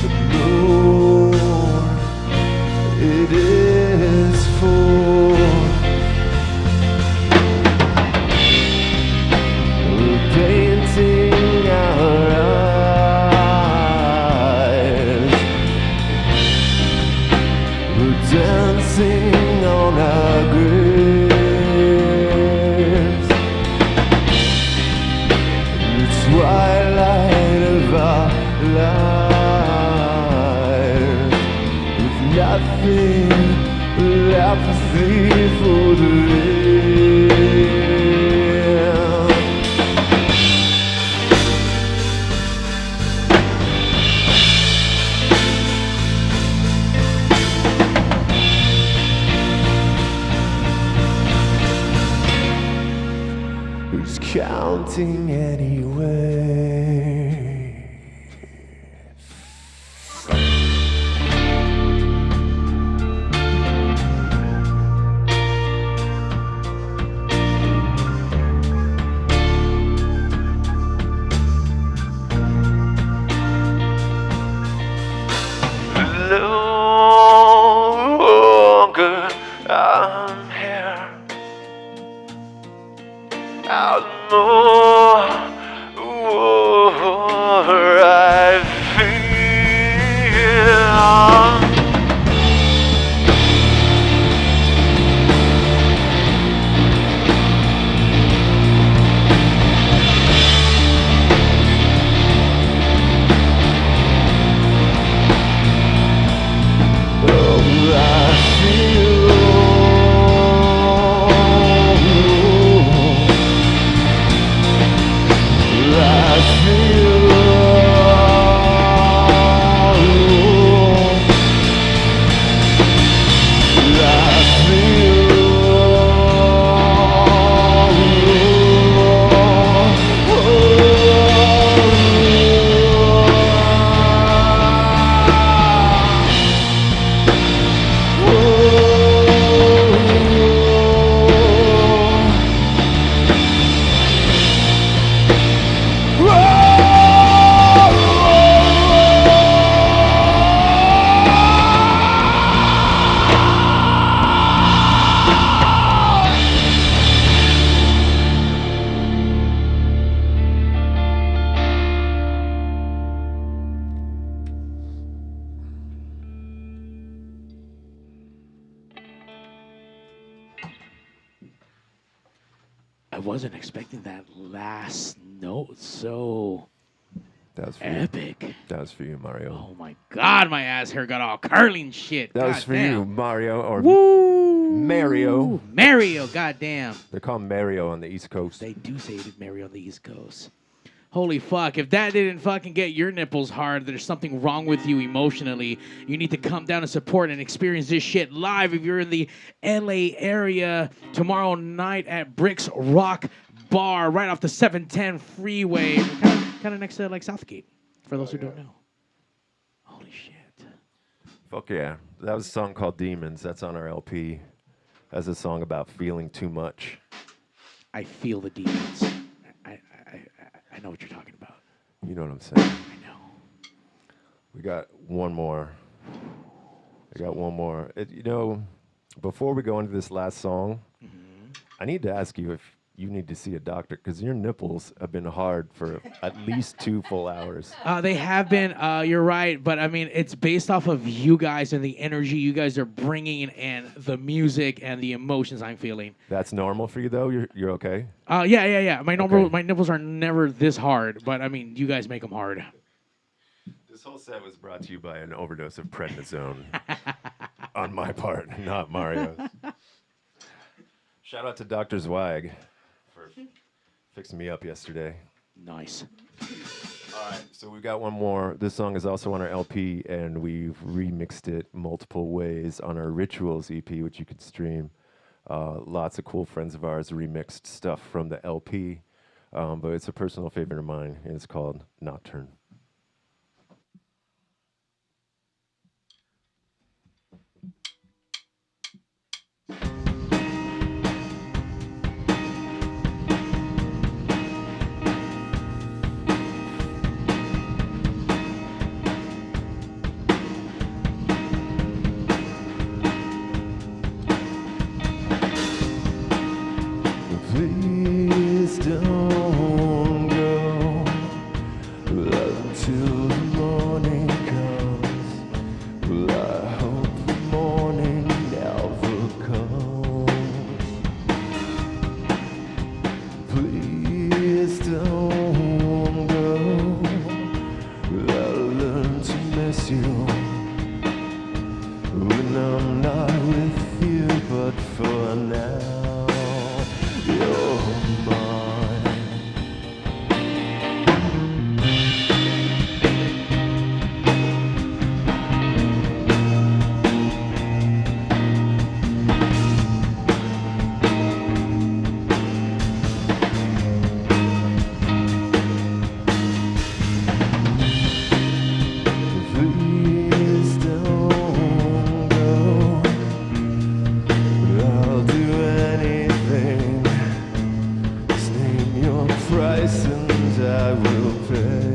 But Lord, it is for painting our eyes. We're dancing on our graves. The twilight of our lives, with nothing but apathy for the end. Who's counting anyway? Longer I'm here, out more I feel. I wasn't expecting that last note. So That was for epic. You. That was for you, Mario. Oh my God, my ass hair got all curly and shit. That was for you, Mario, or Woo! Mario. Mario, goddamn. They're called Mario on the East Coast. They do say it Mario on the East Coast. Holy fuck, if that didn't fucking get your nipples hard, there's something wrong with you emotionally. You need to come down and support and experience this shit live if you're in the LA area tomorrow night at Bricks Rock Bar right off the 710 freeway. Kind of next to like Southgate, for those who don't know. Holy shit. Fuck yeah. That was a song called Demons. That's on our LP. That's a song about feeling too much. I feel the demons. I know what you're talking about. You know what I'm saying? I know. We got one more. Before we go into this last song, I need to ask you if you need to see a doctor, because your nipples have been hard for at least 2 full hours. They have been. You're right, but I mean, it's based off of you guys and the energy you guys are bringing, and the music and the emotions I'm feeling. That's normal for you, though. You're okay. Yeah. My nipples are never this hard, but I mean, you guys make them hard. This whole set was brought to you by an overdose of prednisone on my part, not Mario's. Shout out to Dr. Zweig for fixing me up yesterday. Nice. All right, so we got one more. This song is also on our LP, and we've remixed it multiple ways on our Rituals EP, which you could stream. Lots of cool friends of ours remixed stuff from the LP, but it's a personal favorite of mine, and it's called Nocturne. Please don't go. I'll learn to miss you when I'm not with you, but for now, you're mine. Please don't go. I'll do anything. Just name your price and I will pay.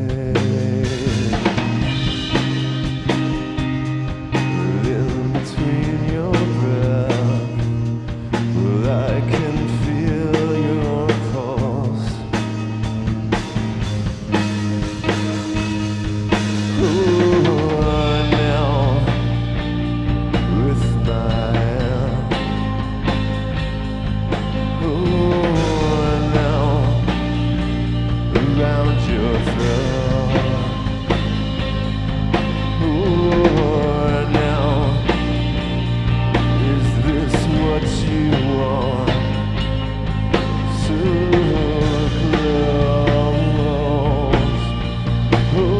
In between your breath, well, I can feel your pulse. Ooh, now with my hand. Ooh, now around your throat. Ooh, now is this what you want? So close. Ooh.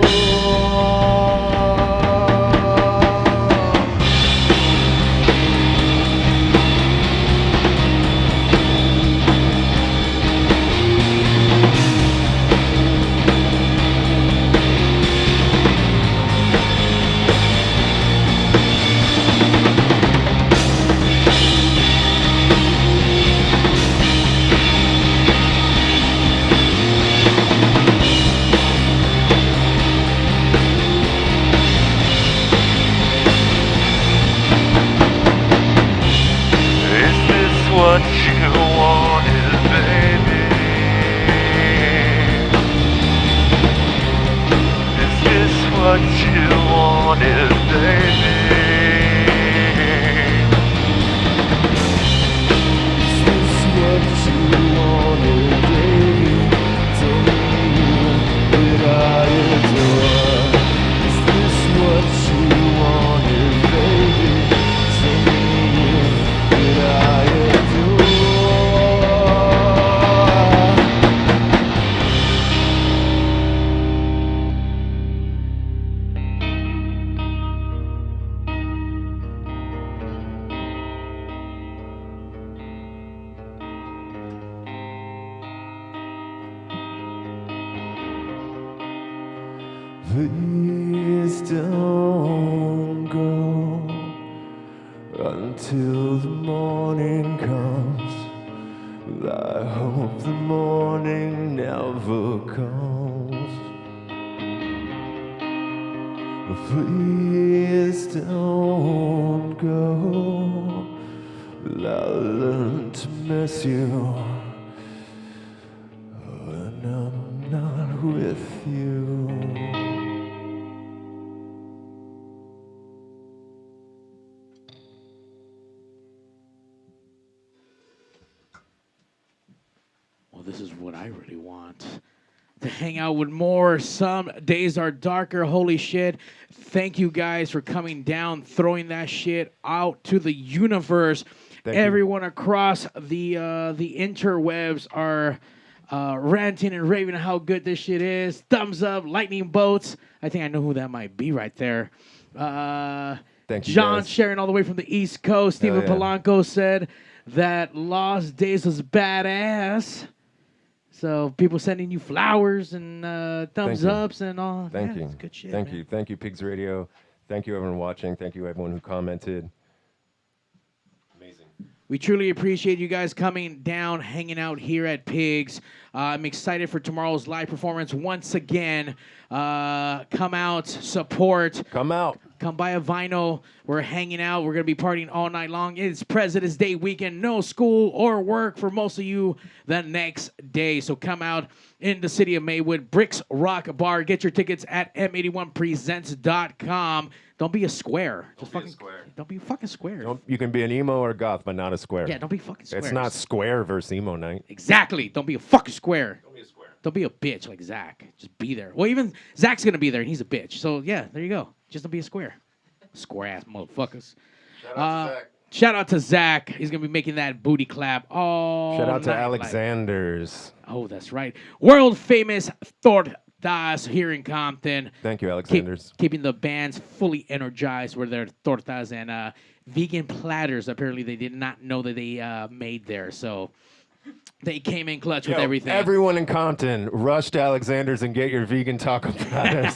Is this what you wanted, baby? Is this what you wanted, baby? Is this what you wanted, baby? Tell me that I adore. Is this what you wanted, baby? Tell me that I adore. Please don't go until the morning comes. I hope the morning never comes. Please don't go. I'll learn to miss you when I'm not with you. Well, this is what I really want. To hang out with more. Some days are darker. Holy shit. Thank you guys for coming down, throwing that shit out to the universe. Thank you. Everyone across the interwebs are ranting and raving how good this shit is. Thumbs up, lightning bolts. I think I know who that might be right there. Thank you, John guys. sharing all the way from the East Coast. Stephen Hell yeah. Polanco said that Lost Days was badass. So people sending you flowers and thumbs you. ups and all. Thank Yeah, you. it's good shit. Thank man. you. Thank you, Pigs Radio. Thank you, everyone watching. Thank you, everyone who commented. Amazing. We truly appreciate you guys coming down, hanging out here at Pigz. I'm excited for tomorrow's live performance once again. Come out, support. Come out. Come buy a vinyl. We're hanging out. We're going to be partying all night long. It's President's Day weekend. No school or work for most of you the next day. So come out in the city of Maywood. Bricks Rock Bar. Get your tickets at m81presents.com. Don't be a square. Don't be a fucking square. You can be an emo or goth, but not a square. Yeah, don't be fucking square. It's not square versus emo night. Exactly. Don't be a fucking square. Don't be a square. Don't be a bitch like Zach. Just be there. Well, even Zach's going to be there, and he's a bitch. So, yeah, there you go. Just don't be a square. Square-ass motherfuckers. Shout out to Zach. He's going to be making that booty clap all Shout out to night, Alexander's. Oh, that's right. World-famous tortas here in Compton. Thank you, Alexander's. Keeping the bands fully energized with their tortas and vegan platters. Apparently, they did not know that they made there, so... They came in clutch with everything. Everyone in Compton, rush to Alexander's and get your vegan taco platters.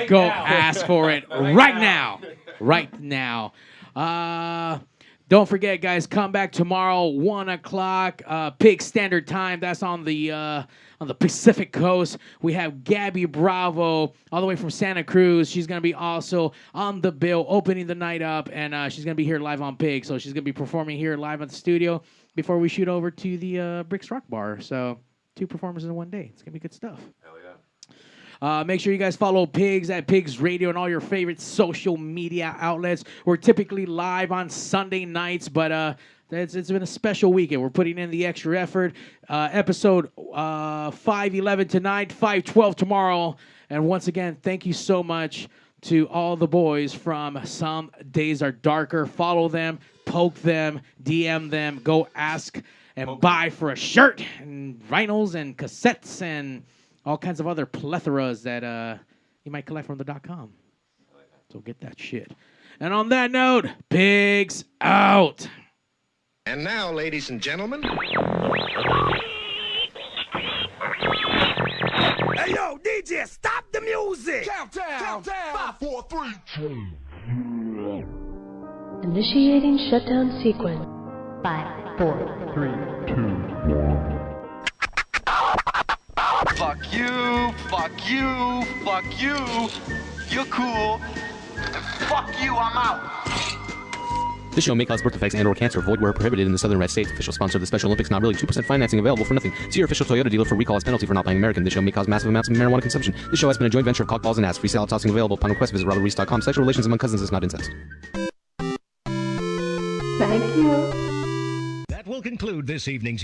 Go ask for it right now. Right now. Don't forget, guys, come back tomorrow, 1 o'clock, Pigz Standard Time. That's on the Pacific Coast. We have Gabby Bravo all the way from Santa Cruz. She's going to be also on the bill, opening the night up, and she's going to be here live on Pigz. So she's going to be performing here live at the studio before we shoot over to the Bricks Rock Bar. So 2 performances in one day. It's going to be good stuff. Hell yeah. Make sure you guys follow Pigz at PigzRadio and all your favorite social media outlets. We're typically live on Sunday nights, but it's been a special weekend. We're putting in the extra effort. Episode 511 tonight, 512 tomorrow. And once again, thank you so much to all the boys from Some Days Are Darker. Follow them, poke them, DM them, go ask and buy for a shirt and vinyls and cassettes and all kinds of other plethoras that you might collect from the .com. So get that shit. And on that note, Pigz out. And now, ladies and gentlemen. Hey, yo, DJ, stop the music. Countdown. 5, 4, 3, 2. Initiating shutdown sequence. 5, 4, 3, 2, 1. Fuck you, fuck you, fuck you. You're cool. Fuck you, I'm out. This show may cause birth defects and/or cancer. Void where prohibited in the Southern Red States. Official sponsor of the Special Olympics. Not really. 2% financing available for nothing. See your official Toyota dealer for recall as penalty for not buying American. This show may cause massive amounts of marijuana consumption. This show has been a joint venture of cockballs and ass. Free salad tossing available upon request. Visit RobertReese.com. Sexual relations among cousins is not incest. Thank you. That will conclude this evening's